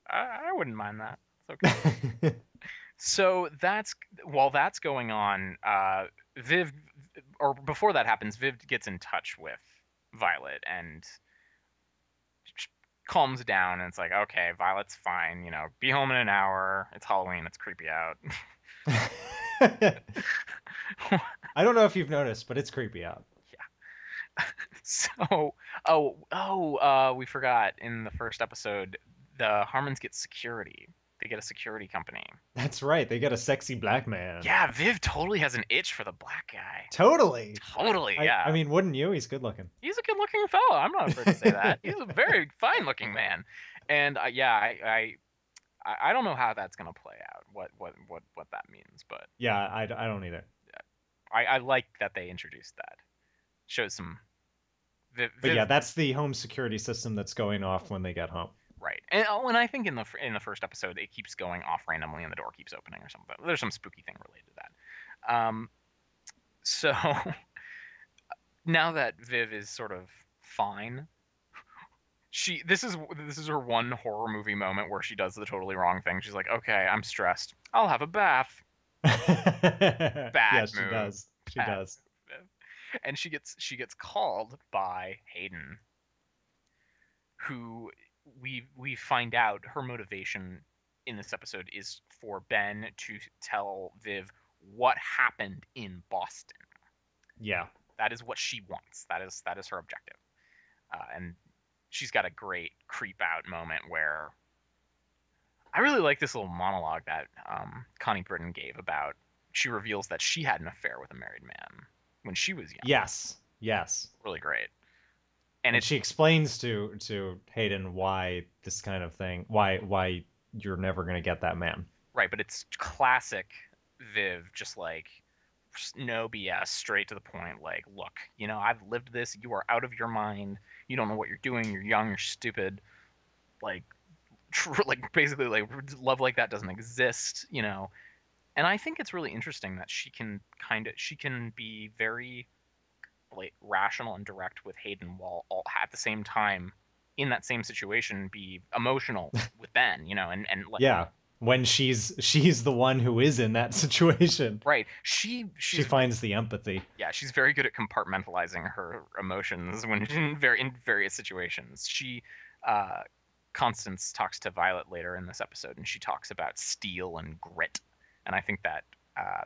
Speaker 2: I wouldn't mind that. It's okay. So that's while that's going on, Viv, or before that happens, Viv gets in touch with Violet and calms down, and it's like, okay, Violet's fine. Be home in an hour. It's Halloween. It's creepy out.
Speaker 1: I don't know if you've noticed, but it's creepy out.
Speaker 2: Yeah. So, we forgot in the first episode, the Harmons get security. They get a security company.
Speaker 1: That's right. They get a sexy black man.
Speaker 2: Yeah, Viv totally has an itch for the black guy.
Speaker 1: Totally.
Speaker 2: Totally,
Speaker 1: I
Speaker 2: yeah.
Speaker 1: mean, wouldn't you? He's good looking.
Speaker 2: He's a good-looking fella. I'm not afraid to say that. He's a very fine-looking man. And yeah, I don't know how that's gonna play out. What that means, but
Speaker 1: Yeah, I don't either.
Speaker 2: I like that they introduced that. Shows some
Speaker 1: But yeah,
Speaker 2: Viv.
Speaker 1: that's the home security system that's going off when they get home.
Speaker 2: Right. And and I think in the first episode it keeps going off randomly and the door keeps opening or something. There's some spooky thing related to that. So now that Viv is sort of fine, this is her one horror movie moment where she does the totally wrong thing. She's like, "Okay, I'm stressed. I'll have a bath." Bad
Speaker 1: Yes, she
Speaker 2: move.
Speaker 1: does. She
Speaker 2: Bad
Speaker 1: does.
Speaker 2: move, Viv. And she gets called by Hayden, who we find out her motivation in this episode is for Ben to tell Viv what happened in Boston.
Speaker 1: Yeah.
Speaker 2: That is what she wants. That is her objective. And she's got a great creep out moment where I really like this little monologue that Connie Britton gave about. She reveals that she had an affair with a married man when she was young.
Speaker 1: Yes. Yes.
Speaker 2: Really great, and
Speaker 1: And
Speaker 2: it's
Speaker 1: she explains to Hayden why this kind of thing, why you're never gonna get that man.
Speaker 2: right, but it's classic Viv, just like no BS, straight to the point. Like, look, I've lived this. You are out of your mind. You don't know what you're doing. You're young. You're stupid. Like, like basically, like love like that doesn't exist. And I think it's really interesting that she can be very like rational and direct with Hayden while at the same time in that same situation be emotional with Ben, and
Speaker 1: Yeah. When she's the one who is in that situation.
Speaker 2: right.
Speaker 1: She finds the empathy.
Speaker 2: Yeah, she's very good at compartmentalizing her emotions when in various situations. Uh, Constance talks to Violet later in this episode, and she talks about steel and grit, and I think that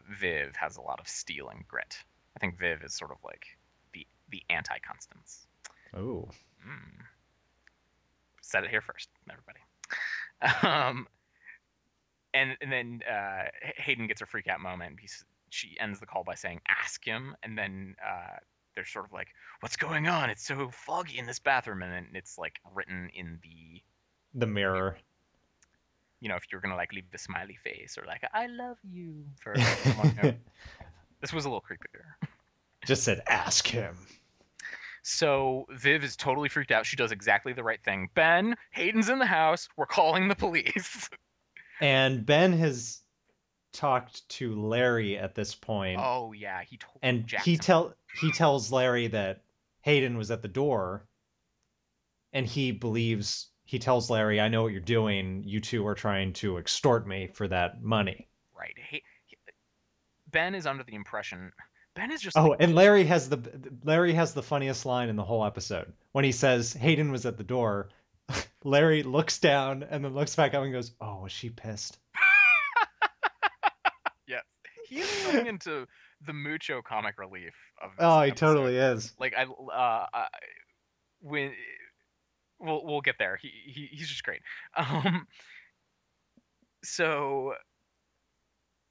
Speaker 2: Viv has a lot of steel and grit. I think Viv is sort of like the anti Constance.
Speaker 1: Oh.
Speaker 2: Mm, said it here first, everybody. Um, and then Hayden gets her freak out moment. She ends the call by saying, "Ask him," and then they're sort of like, "What's going on? It's so foggy in this bathroom," and then it's like written in the
Speaker 1: The
Speaker 2: mirror.
Speaker 1: mirror.
Speaker 2: If you're gonna like leave the smiley face or like "I love you" for someone who this was a little creepier.
Speaker 1: Just said ask him.
Speaker 2: So Viv is totally freaked out. She does exactly the right thing. Ben, Hayden's in the house. We're calling the police.
Speaker 1: And Ben has talked to Larry at this point,
Speaker 2: Oh yeah, he totally
Speaker 1: and
Speaker 2: jacks him.
Speaker 1: he tells Larry that Hayden was at the door, and he tells Larry, "I know what you're doing. You two are trying to extort me for that money."
Speaker 2: Right. Ben is under the impression Ben is just
Speaker 1: Oh,
Speaker 2: like
Speaker 1: and Larry has the funniest line in the whole episode when he says Hayden was at the door. Larry looks down and then looks back up and goes, "Oh, was she pissed?"
Speaker 2: yes, he is turning into the mucho comic relief of this
Speaker 1: Oh, he
Speaker 2: episode.
Speaker 1: totally is.
Speaker 2: Like when we'll get there. He's just great. Um, so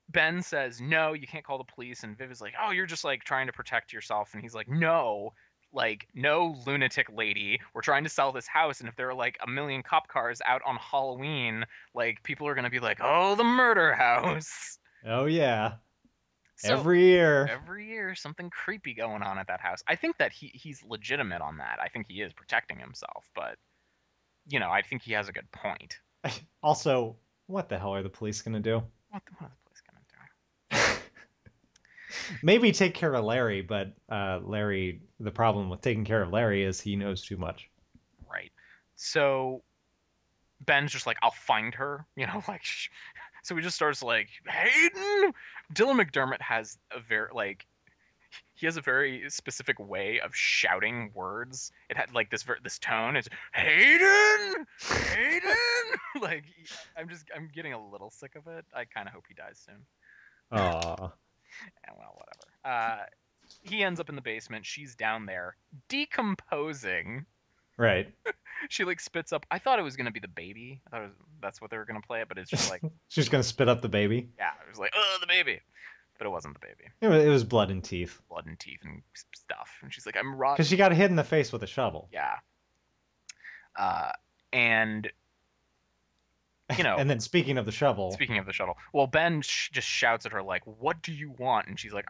Speaker 2: Ben says, "No, you can't call the police." And Viv is like, "Oh, you're just like trying to protect yourself." And he's like, "No, like no lunatic lady. We're trying to sell this house, and if there are like a million cop cars out on Halloween, like people are gonna be like, oh, the murder house."
Speaker 1: Oh yeah,
Speaker 2: So
Speaker 1: every year.
Speaker 2: every year something creepy going on at that house. I think that he's legitimate on that. I think he is protecting himself, but I think he has a good point.
Speaker 1: Also, what the hell are the police gonna do?
Speaker 2: What is the police gonna do?
Speaker 1: Maybe take care of Larry, but Larry, the problem with taking care of Larry is he knows too much.
Speaker 2: Right. So Ben's just like, I'll find her, like so he just starts like, Hayden. Dylan McDermott has a very like he has a very specific way of shouting words. It had like this tone. It's Hayden, Hayden. like I'm getting a little sick of it. I kind of hope he dies soon.
Speaker 1: Aw.
Speaker 2: And well, whatever. he ends up in the basement. She's down there decomposing.
Speaker 1: Right.
Speaker 2: She like spits up. I thought it was gonna be the baby. I thought that's what they were gonna play it, but it's just like,
Speaker 1: She's gonna spit up the baby.
Speaker 2: yeah, it was like, oh, the baby, but it wasn't the baby.
Speaker 1: It was blood and teeth.
Speaker 2: Blood and teeth and stuff. And she's like, I'm
Speaker 1: Because
Speaker 2: rotting.
Speaker 1: she got hit in the face with a shovel.
Speaker 2: Yeah. Uh, and you know,
Speaker 1: And then speaking of the shovel,
Speaker 2: speaking of the shuttle, well, Ben just shouts at her like, "What do you want?" And she's like,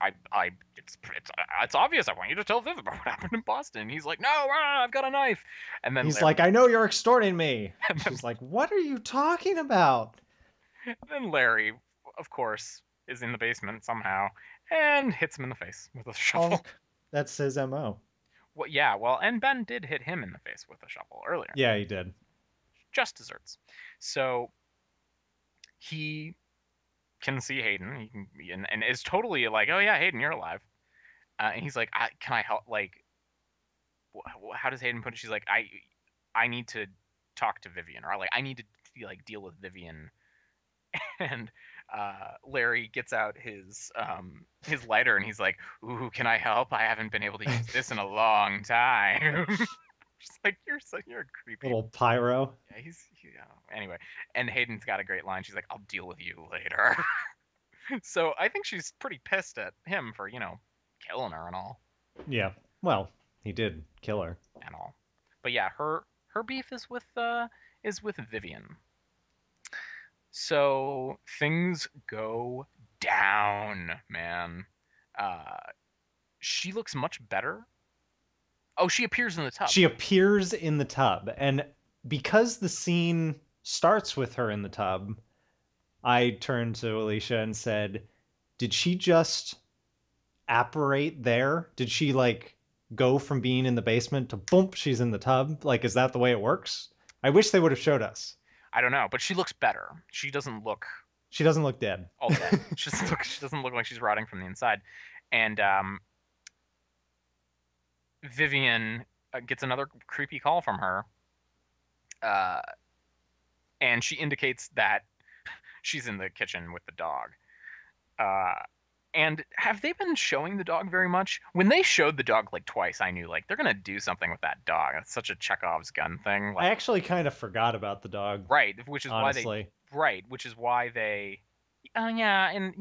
Speaker 2: it's obvious. I want you to tell Viv about what happened in Boston." And he's like, "No, I've got a knife." And then
Speaker 1: he's like, I know you're extorting me.
Speaker 2: and then,
Speaker 1: She's like, what are you talking about?
Speaker 2: then Larry, of course, is in the basement somehow and hits him in the face with a shovel.
Speaker 1: That's his MO.
Speaker 2: Well, yeah, well, and Ben did hit him in the face with a shovel earlier.
Speaker 1: Yeah, he did.
Speaker 2: Just desserts. So he can see Hayden. He can and is totally like, "Oh yeah, Hayden, you're alive." And he's like, "Can I help?" Like, how does Hayden put it? She's like, I need to talk to Vivian, or like I need to like deal with Vivian." And Larry gets out his lighter and he's like, "Ooh, can I help? I haven't been able to use this in a long time." Just like, you're a creepy.
Speaker 1: Little pyro.
Speaker 2: Yeah, anyway. And Hayden's got a great line. She's like, "I'll deal with you later." So I think she's pretty pissed at him for killing her and all.
Speaker 1: Yeah. Well, he did kill her.
Speaker 2: And all. But yeah, her beef is with Vivian. So things go down, man. Uh, she looks much better. Oh, she appears in the tub.
Speaker 1: She appears in the tub, and because the scene starts with her in the tub, I turned to Alicia and said, "Did she just apparate there? Did she like go from being in the basement to boom, she's in the tub? Like, is that the way it works? I wish they would have showed us.
Speaker 2: I don't know, but she looks better. She doesn't look
Speaker 1: She doesn't look dead.
Speaker 2: all dead. She doesn't look like she's rotting from the inside. And Vivian gets another creepy call from her, uh, and she indicates that she's in the kitchen with the dog. Uh, and have they been showing the dog very much? When they showed the dog like twice, I knew like they're gonna do something with that dog. It's such a Chekhov's gun thing.
Speaker 1: I
Speaker 2: Like,
Speaker 1: actually kind of forgot about the dog,
Speaker 2: right, which is why they,
Speaker 1: honestly.
Speaker 2: right, which is why they, yeah, and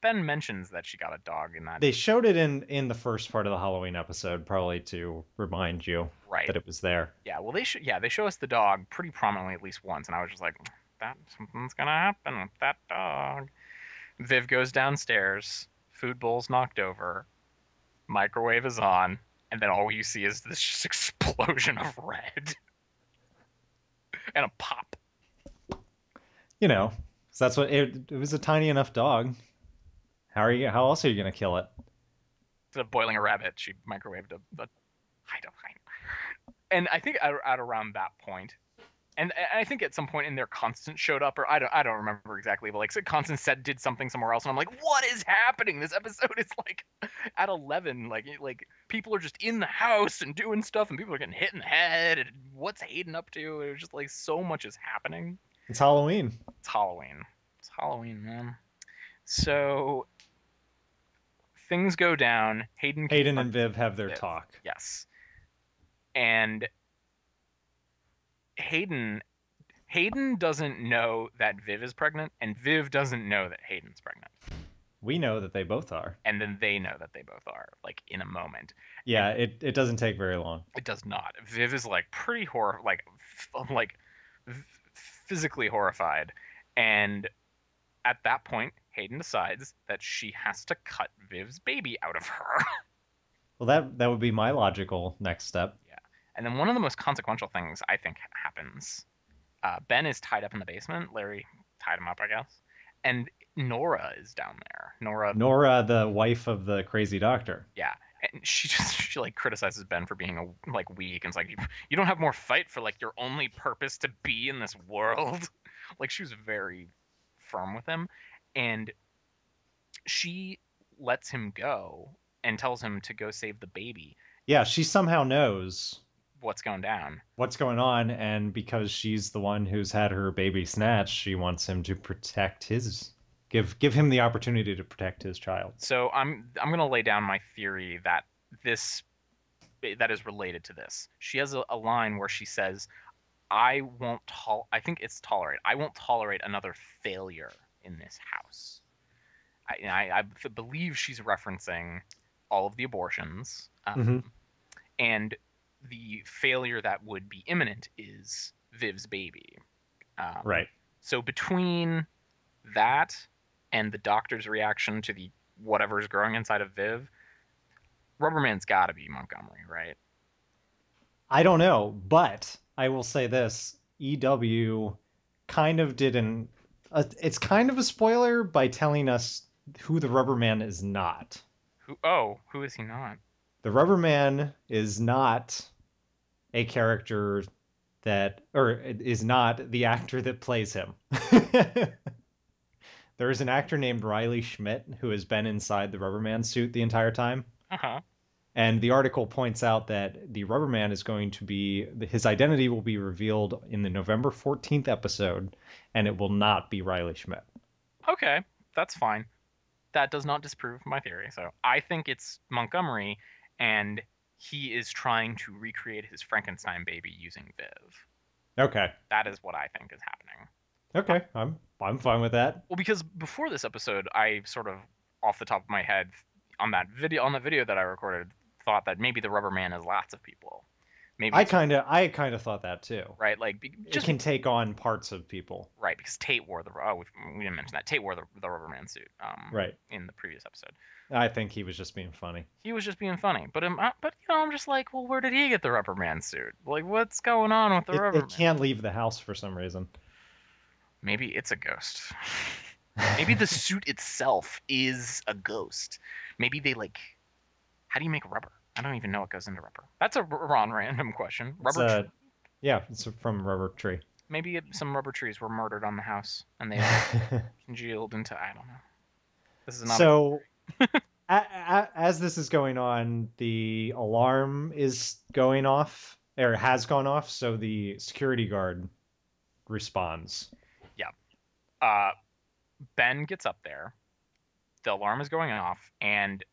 Speaker 2: Ben mentions that she got a dog in that,
Speaker 1: They showed it in the first part of the Halloween episode, probably to remind you
Speaker 2: right.
Speaker 1: that it was there.
Speaker 2: Yeah, well, they show us the dog pretty prominently at least once, and I was just like, that something's gonna happen with that dog. Viv goes downstairs, food bowl's knocked over, microwave is on, and then all you see is this just explosion of red and a pop.
Speaker 1: You know, so that's what it was, a tiny enough dog. How else are you gonna kill it?
Speaker 2: Instead of boiling a rabbit, she microwaved a I don't and I think at around that point, and I think at some point in there, Constance showed up, or I don't remember exactly, but like Constance did something somewhere else, and I'm like, what is happening? This episode is like at 11, like people are just in the house and doing stuff, and people are getting hit in the head, and what's Hayden up to? It was just like so much is happening.
Speaker 1: It's Halloween.
Speaker 2: It's Halloween. It's Halloween, man. So things go down. Hayden
Speaker 1: Hayden and
Speaker 2: confronts
Speaker 1: Viv have their
Speaker 2: Viv.
Speaker 1: talk.
Speaker 2: Yes, and Hayden Hayden doesn't know that Viv is pregnant, and Viv doesn't know that Hayden's pregnant.
Speaker 1: We know that they both are.
Speaker 2: And then they know that they both are, like in a moment. And
Speaker 1: Yeah, it doesn't take very long.
Speaker 2: it does not. Viv is like pretty like physically horrified, and at that point, Hayden decides that she has to cut Viv's baby out of her.
Speaker 1: Well, that would be my logical next step.
Speaker 2: Yeah. And then one of the most consequential things I think happens. Ben is tied up in the basement. Larry tied him up, I guess. And Nora is down there.
Speaker 1: Nora, the wife of the crazy doctor.
Speaker 2: Yeah, and she like criticizes Ben for being like weak, and it's like you don't have more fight for like your only purpose to be in this world. Like she was very firm with him, and she lets him go and tells him to go save the baby.
Speaker 1: Yeah, she somehow knows
Speaker 2: What's going down?
Speaker 1: what's going on, and because she's the one who's had her baby snatched, she wants him to protect his. Give him the opportunity to protect his child.
Speaker 2: So I'm gonna lay down my theory that this that is related to this. She has a line where she says, I think it's tolerate. I won't tolerate another failure in this house. I believe she's referencing all of the abortions,
Speaker 1: Hmm.
Speaker 2: and the failure that would be imminent is Viv's baby. Um,
Speaker 1: Right.
Speaker 2: so between that and the doctor's reaction to the whatever's growing inside of Viv, Rubberman's got to be Montgomery, right?
Speaker 1: I don't know, but I will say this: EW kind of did an. It's kind of a spoiler by telling us who the Rubber Man is not.
Speaker 2: Who? Oh, who is he not?
Speaker 1: The Rubber Man is not a character that, or is not the actor that plays him. There is an actor named Riley Schmidt who has been inside the Rubberman suit the entire time.
Speaker 2: Uh huh.
Speaker 1: And the article points out that the Rubberman is going to be, his identity will be revealed in the November 14th episode, and it will not be Riley Schmidt.
Speaker 2: Okay, that's fine. That does not disprove my theory. So I think it's Montgomery, and he is trying to recreate his Frankenstein baby using Viv.
Speaker 1: Okay.
Speaker 2: That is what I think is happening.
Speaker 1: Okay. I'm fine with that.
Speaker 2: Well, because before this episode, I sort of off the top of my head on the video that I recorded thought that maybe the Rubber Man is lots of people. Maybe it's
Speaker 1: I kind of thought that too.
Speaker 2: right, like
Speaker 1: It
Speaker 2: just
Speaker 1: can take on parts of people.
Speaker 2: right because Tate wore the we didn't mention that Tate wore the Rubber Man suit
Speaker 1: Right.
Speaker 2: in the previous episode.
Speaker 1: I think he was just being funny.
Speaker 2: He was just being funny, but I'm just like, well, where did he get the Rubber Man suit? Like, what's going on with the Rubber
Speaker 1: It
Speaker 2: Man?
Speaker 1: can't leave the house for some reason.
Speaker 2: Maybe it's a ghost. Maybe the suit itself is a ghost. Maybe they like how do you make rubber? I don't even know what goes into rubber. That's a Ron random question.
Speaker 1: It's a Yeah, it's from Rubber Tree.
Speaker 2: Maybe some rubber trees were murdered on the house and they all congealed into I don't know. This is not a
Speaker 1: So as this is going on, the alarm is going off or has gone off, so the security guard responds.
Speaker 2: yeah. Uh, Ben gets up there. The alarm is going off, and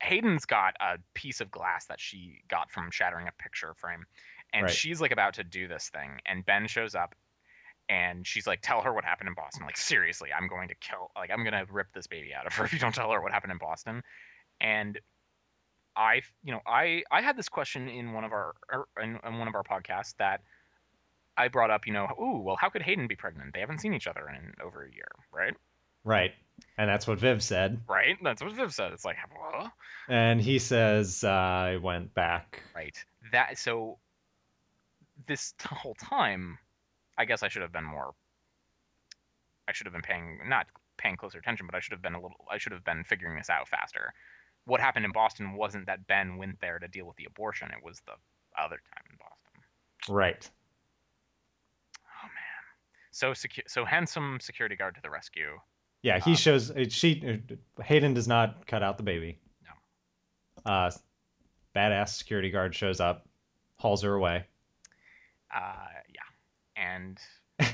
Speaker 2: Hayden's got a piece of glass that she got from shattering a picture frame, and
Speaker 1: Right.
Speaker 2: she's like about to do this thing, and Ben shows up, and she's like, "Tell her what happened in Boston." Like seriously, I'm gonna rip this baby out of her if you don't tell her what happened in Boston. And I had this question in in one of our podcasts that I brought up. Ooh, well, how could Hayden be pregnant? They haven't seen each other in over a year, right?
Speaker 1: Right. And that's what Viv said.
Speaker 2: Right. That's what Viv said. It's like, what?
Speaker 1: And he says, I went back.
Speaker 2: Right. That so this whole time, I guess I should have been more. I should have been paying not paying closer attention, but I should have been figuring this out faster. What happened in Boston wasn't that Ben went there to deal with the abortion. It was the other time in Boston.
Speaker 1: Right.
Speaker 2: Oh man. So handsome security guard to the rescue.
Speaker 1: Yeah, he
Speaker 2: Um,
Speaker 1: shows Hayden does not cut out the baby.
Speaker 2: no.
Speaker 1: Uh Badass security guard shows up, hauls her away.
Speaker 2: Yeah. And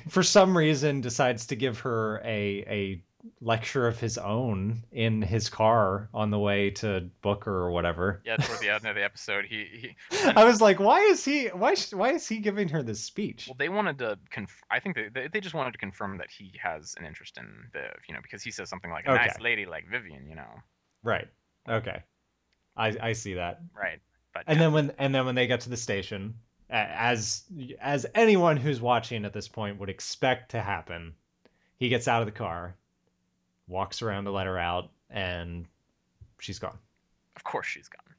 Speaker 1: For some reason decides to give her a lecture of his own in his car on the way to book her or whatever.
Speaker 2: yeah, toward the end of the episode, he
Speaker 1: I was like, why is he giving her this speech?
Speaker 2: well, they wanted to I think they just wanted to confirm that he has an interest in Viv, because he says something like a nice
Speaker 1: Okay.
Speaker 2: lady like Vivian,
Speaker 1: Right. Okay. I see that.
Speaker 2: right? But
Speaker 1: And
Speaker 2: yeah,
Speaker 1: then when they get to the station, as anyone who's watching at this point would expect to happen, he gets out of the car, walks around to let her out, and she's gone.
Speaker 2: of course she's gone.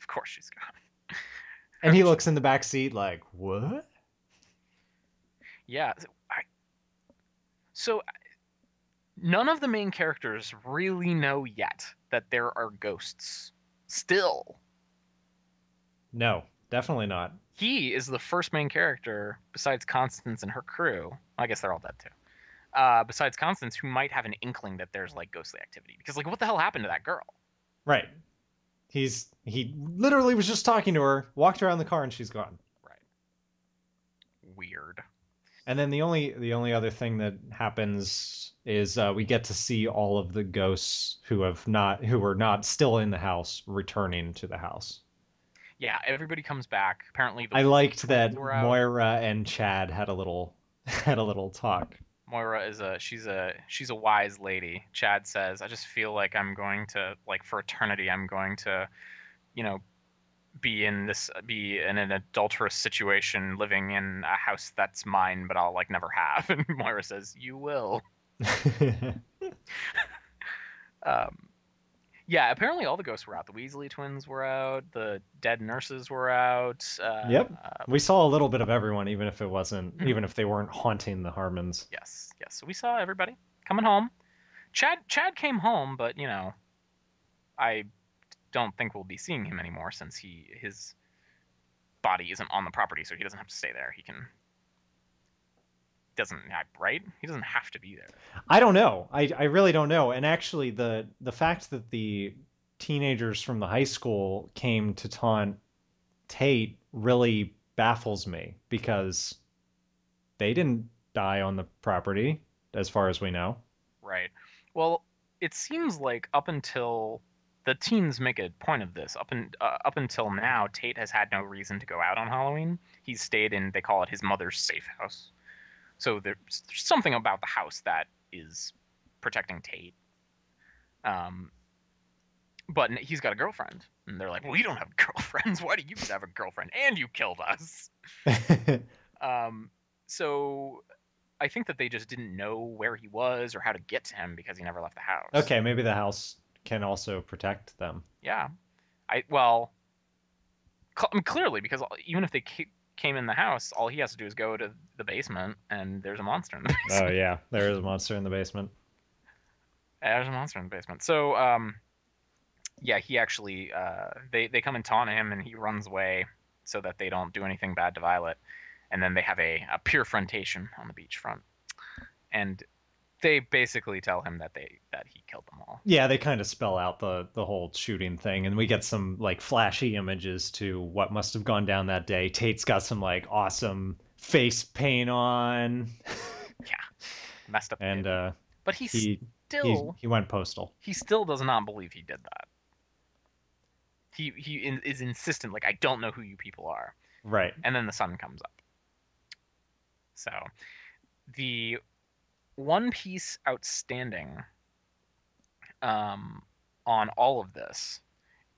Speaker 2: Of course she's gone.
Speaker 1: And he looks in the back seat like, "What?"
Speaker 2: Yeah. So none of the main characters really know yet that there are ghosts. Still,
Speaker 1: No, definitely not.
Speaker 2: he is the first main character besides Constance and her crew. I guess they're all dead too. Besides Constance, who might have an inkling that there's like ghostly activity because like what the hell happened to that girl?
Speaker 1: Right. He literally was just talking to her, walked around the car, and she's gone.
Speaker 2: Right. Weird.
Speaker 1: And then the only other thing that happens is we get to see all of the ghosts who were not still in the house returning to the house.
Speaker 2: Yeah, everybody comes back. Apparently, the
Speaker 1: I
Speaker 2: Weasley
Speaker 1: liked
Speaker 2: twins
Speaker 1: that
Speaker 2: were out.
Speaker 1: Moira and Chad had a little had a little talk.
Speaker 2: Moira is she's a wise lady. Chad says, "I just feel like I'm going to like for eternity. I'm going to you know be in an adulterous situation, living in a house that's mine, but I'll like never have." And Moira says, "You will." Um, yeah, apparently all the ghosts were out. The Weasley twins were out. The dead nurses were out.
Speaker 1: Yep. We saw a little bit of everyone, even if they weren't haunting the Harmons.
Speaker 2: Yes, yes. So we saw everybody coming home. Chad came home, but I don't think we'll be seeing him anymore since his body isn't on the property, so he doesn't have to stay there. He can doesn't right? He doesn't have to be there.
Speaker 1: I don't know. I really don't know. And actually, the fact that the teenagers from the high school came to taunt Tate really baffles me because they didn't die on the property, as far as we know.
Speaker 2: Right. Well, it seems like up until the teens make a point of this. Up until now, Tate has had no reason to go out on Halloween. He's stayed in, they call it his mother's safe house. So there's something about the house that is protecting Tate. Um, but he's got a girlfriend, and they're like, "Well, you don't have girlfriends. Why do you get to have a girlfriend? And you killed us." Um, so I think that they just didn't know where he was or how to get to him because he never left the house.
Speaker 1: Okay, maybe the house can also protect them.
Speaker 2: Yeah, I well, I mean, clearly because even if they came in the house, all he has to do is go to the basement, and there's a monster in the
Speaker 1: Oh
Speaker 2: basement.
Speaker 1: yeah, there is a monster in the basement.
Speaker 2: There's a monster in the basement. So yeah, he actually they come and taunt him, and he runs away so that they don't do anything bad to Violet. And then they have a pure frontation on the beachfront, and they basically tell him that he killed them all.
Speaker 1: Yeah, they kind of spell out the whole shooting thing, and we get some like flashy images to what must have gone down that day. Tate's got some like awesome face paint on,
Speaker 2: Yeah, messed up kid.
Speaker 1: and
Speaker 2: But
Speaker 1: he
Speaker 2: still
Speaker 1: he went postal.
Speaker 2: he still does not believe he did that. Is insistent, like I don't know who you people are.
Speaker 1: Right.
Speaker 2: And then the sun comes up. So the one piece outstanding um, on all of this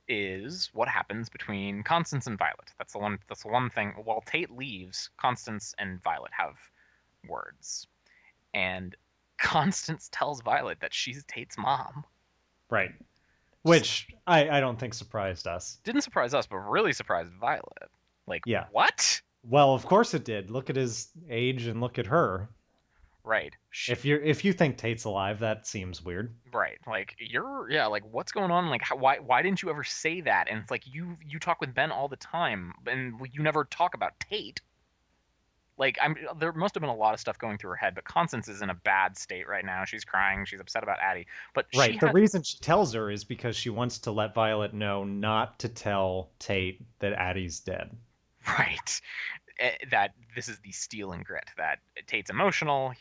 Speaker 2: is what happens between Constance and Violet. That's the one. That's the one thing. While Tate leaves, Constance and Violet have words, and Constance tells Violet that she's Tate's mom.
Speaker 1: Right.
Speaker 2: Just
Speaker 1: Which I don't think surprised us.
Speaker 2: didn't surprise us, but really surprised Violet. Like
Speaker 1: Yeah.
Speaker 2: what?
Speaker 1: Well, of course it did. Look at his age and look at her.
Speaker 2: Right.
Speaker 1: If you think Tate's alive, that seems weird.
Speaker 2: Right. Like you're yeah, like what's going on? Like why didn't you ever say that? And it's like you talk with Ben all the time and you never talk about Tate. Like there must have been a lot of stuff going through her head, but Constance is in a bad state right now. She's crying, she's upset about Addie. But she
Speaker 1: Right. The
Speaker 2: had
Speaker 1: reason she tells her is because she wants to let Violet know not to tell Tate that Addie's dead.
Speaker 2: right that this is the steel and grit that Tate's emotional.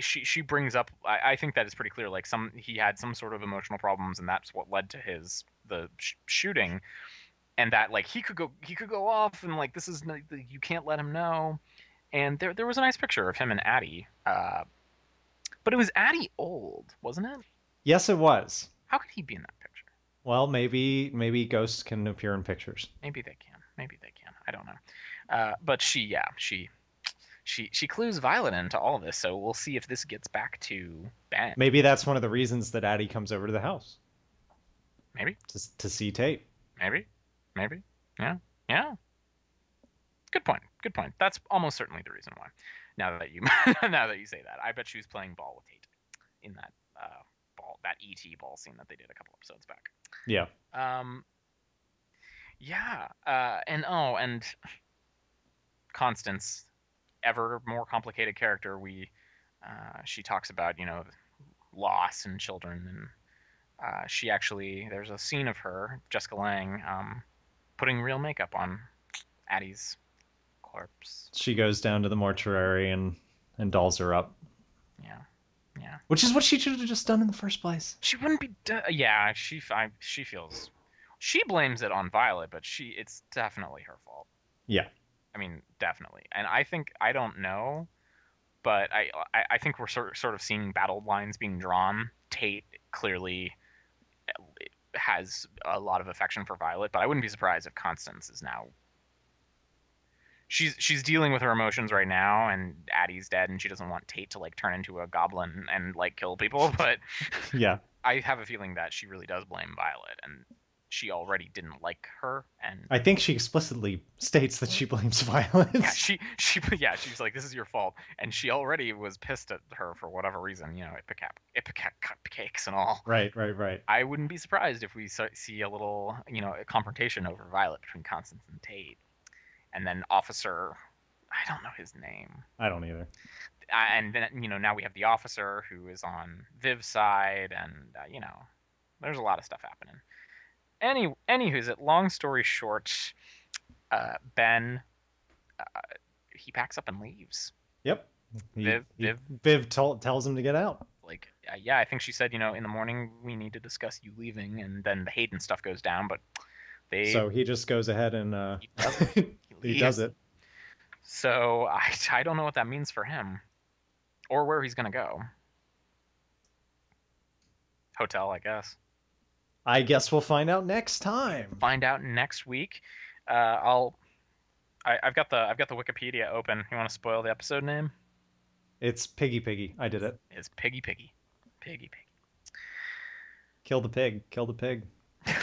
Speaker 2: She brings up I think that is pretty clear like some he had some sort of emotional problems and that's what led to the shooting and that like he could go off and like this is you can't let him know and there was a nice picture of him and Addie but it was Addie old wasn't it
Speaker 1: Yes, it was.
Speaker 2: how could he be in that picture
Speaker 1: Well, maybe ghosts can appear in pictures.
Speaker 2: maybe they can I don't know but she clues Violet into all of this so we'll see if this gets back to Ben
Speaker 1: Maybe that's one of the reasons that Addie comes over to the house
Speaker 2: maybe
Speaker 1: to see Tate.
Speaker 2: maybe maybe yeah yeah good point. Good point. That's almost certainly the reason why. Now that you now that you say that, I bet she was playing ball with Tate in that that ET ball scene that they did a couple episodes back.
Speaker 1: Yeah.
Speaker 2: Um, yeah, and Constance, ever more complicated character. She talks about loss and children, and she actually there's a scene of her Jessica Lange putting real makeup on Addie's corpse.
Speaker 1: She goes down to the mortuary and dolls her up,
Speaker 2: Yeah, yeah.
Speaker 1: which is what she should have just done in the first place.
Speaker 2: She wouldn't be. Yeah, she feels. She blames it on Violet, but it's definitely her fault.
Speaker 1: Yeah,
Speaker 2: I mean, definitely. And I think I don't know, but I think we're sort of seeing battle lines being drawn. Tate clearly has a lot of affection for Violet, but I wouldn't be surprised if Constance is now she's dealing with her emotions right now, and Addie's dead, and she doesn't want Tate to like turn into a goblin and like kill people. But
Speaker 1: yeah.
Speaker 2: I have a feeling that she really does blame Violet, and she already didn't like her, and
Speaker 1: I think she explicitly states that she blames
Speaker 2: yeah,
Speaker 1: violence.
Speaker 2: yeah, she's like, this is your fault, and she already was pissed at her for whatever reason, Ipecac cupcakes and all.
Speaker 1: Right, right, right.
Speaker 2: I wouldn't be surprised if we see a little, a confrontation over Violet between Constance and Tate, and then Officer, I don't know his name,
Speaker 1: I don't either.
Speaker 2: and then now we have the officer who is on Viv's side, and there's a lot of stuff happening. Anywho's it. Long story short, Ben, uh, he packs up and leaves.
Speaker 1: Yep.
Speaker 2: Viv,
Speaker 1: Viv tells him to get out.
Speaker 2: like, yeah, I think she said, in the morning we need to discuss you leaving, and then the Hayden stuff goes down, but they
Speaker 1: So he just goes ahead and
Speaker 2: he does it. He
Speaker 1: he does
Speaker 2: leaves.
Speaker 1: it.
Speaker 2: So I don't know what that means for him or where he's gonna go. Hotel, I guess.
Speaker 1: I guess we'll find out next time.
Speaker 2: Find out next week. I'll I've got the Wikipedia open. You want to spoil the episode name?
Speaker 1: It's Piggy Piggy. I did it.
Speaker 2: It's Piggy Piggy. Piggy
Speaker 1: Kill the pig. Kill the pig.
Speaker 2: Piggy.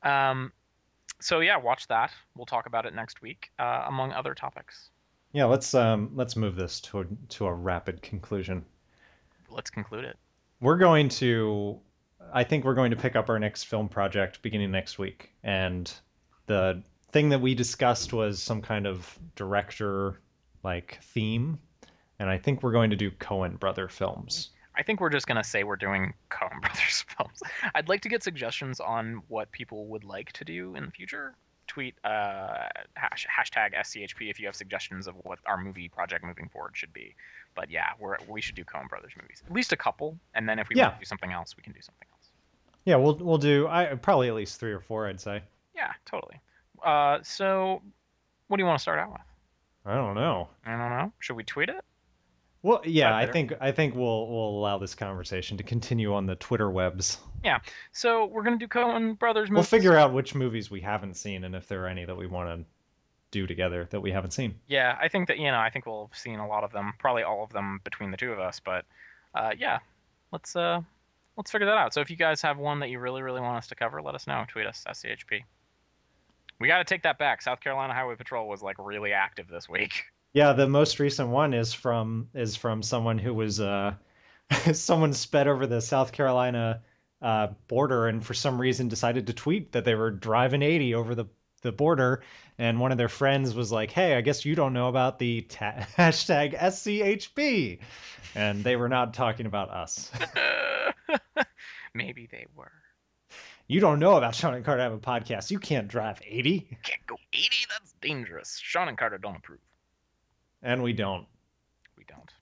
Speaker 2: um, so yeah, watch that. We'll talk about it next week, among other topics.
Speaker 1: Yeah, let's move this to a rapid conclusion.
Speaker 2: Let's conclude it.
Speaker 1: We're going to I think we're going to pick up our next film project beginning next week. And the thing that we discussed was some kind of director like theme. And I think we're going to do Coen brother films.
Speaker 2: I think we're just gonna say we're doing Coen Brothers films. I'd like to get suggestions on what people would like to do in the future. Tweet hashtag SCHP if you have suggestions of what our movie project moving forward should be. But yeah, we should do Coen Brothers movies, at least a couple, and then if we want
Speaker 1: Yeah.
Speaker 2: to do something else, we can do something else.
Speaker 1: Yeah, we'll do I probably at least 3 or 4, I'd say.
Speaker 2: Yeah, totally. So what do you want to start out with?
Speaker 1: I don't know.
Speaker 2: I don't know. Should we tweet it?
Speaker 1: Well,
Speaker 2: Is
Speaker 1: yeah,
Speaker 2: that
Speaker 1: I
Speaker 2: better?
Speaker 1: think I think we'll allow this conversation to continue on the Twitter webs.
Speaker 2: Yeah. So we're gonna do Coen Brothers
Speaker 1: We'll
Speaker 2: movies.
Speaker 1: figure out which movies we haven't seen and if there are any that we want to do together that we haven't seen.
Speaker 2: Yeah, I think that I think we'll have seen a lot of them, probably all of them between the two of us. But yeah, let's uh, let's figure that out. So if you guys have one that you really really want us to cover, let us know. Tweet us SCHP. We got to take that back. South Carolina Highway Patrol was like really active this week.
Speaker 1: Yeah, the most recent one is from someone who was someone sped over the South Carolina border and for some reason decided to tweet that they were driving 80 over the border, and one of their friends was like, "Hey, I guess you don't know about the hashtag SCHP," and they were not talking about us.
Speaker 2: Maybe they were.
Speaker 1: You don't know about Shawn and Carter have a podcast. You can't drive 80,
Speaker 2: Can't go 80. That's dangerous. Shawn and Carter don't approve.
Speaker 1: and we don't.
Speaker 2: We don't.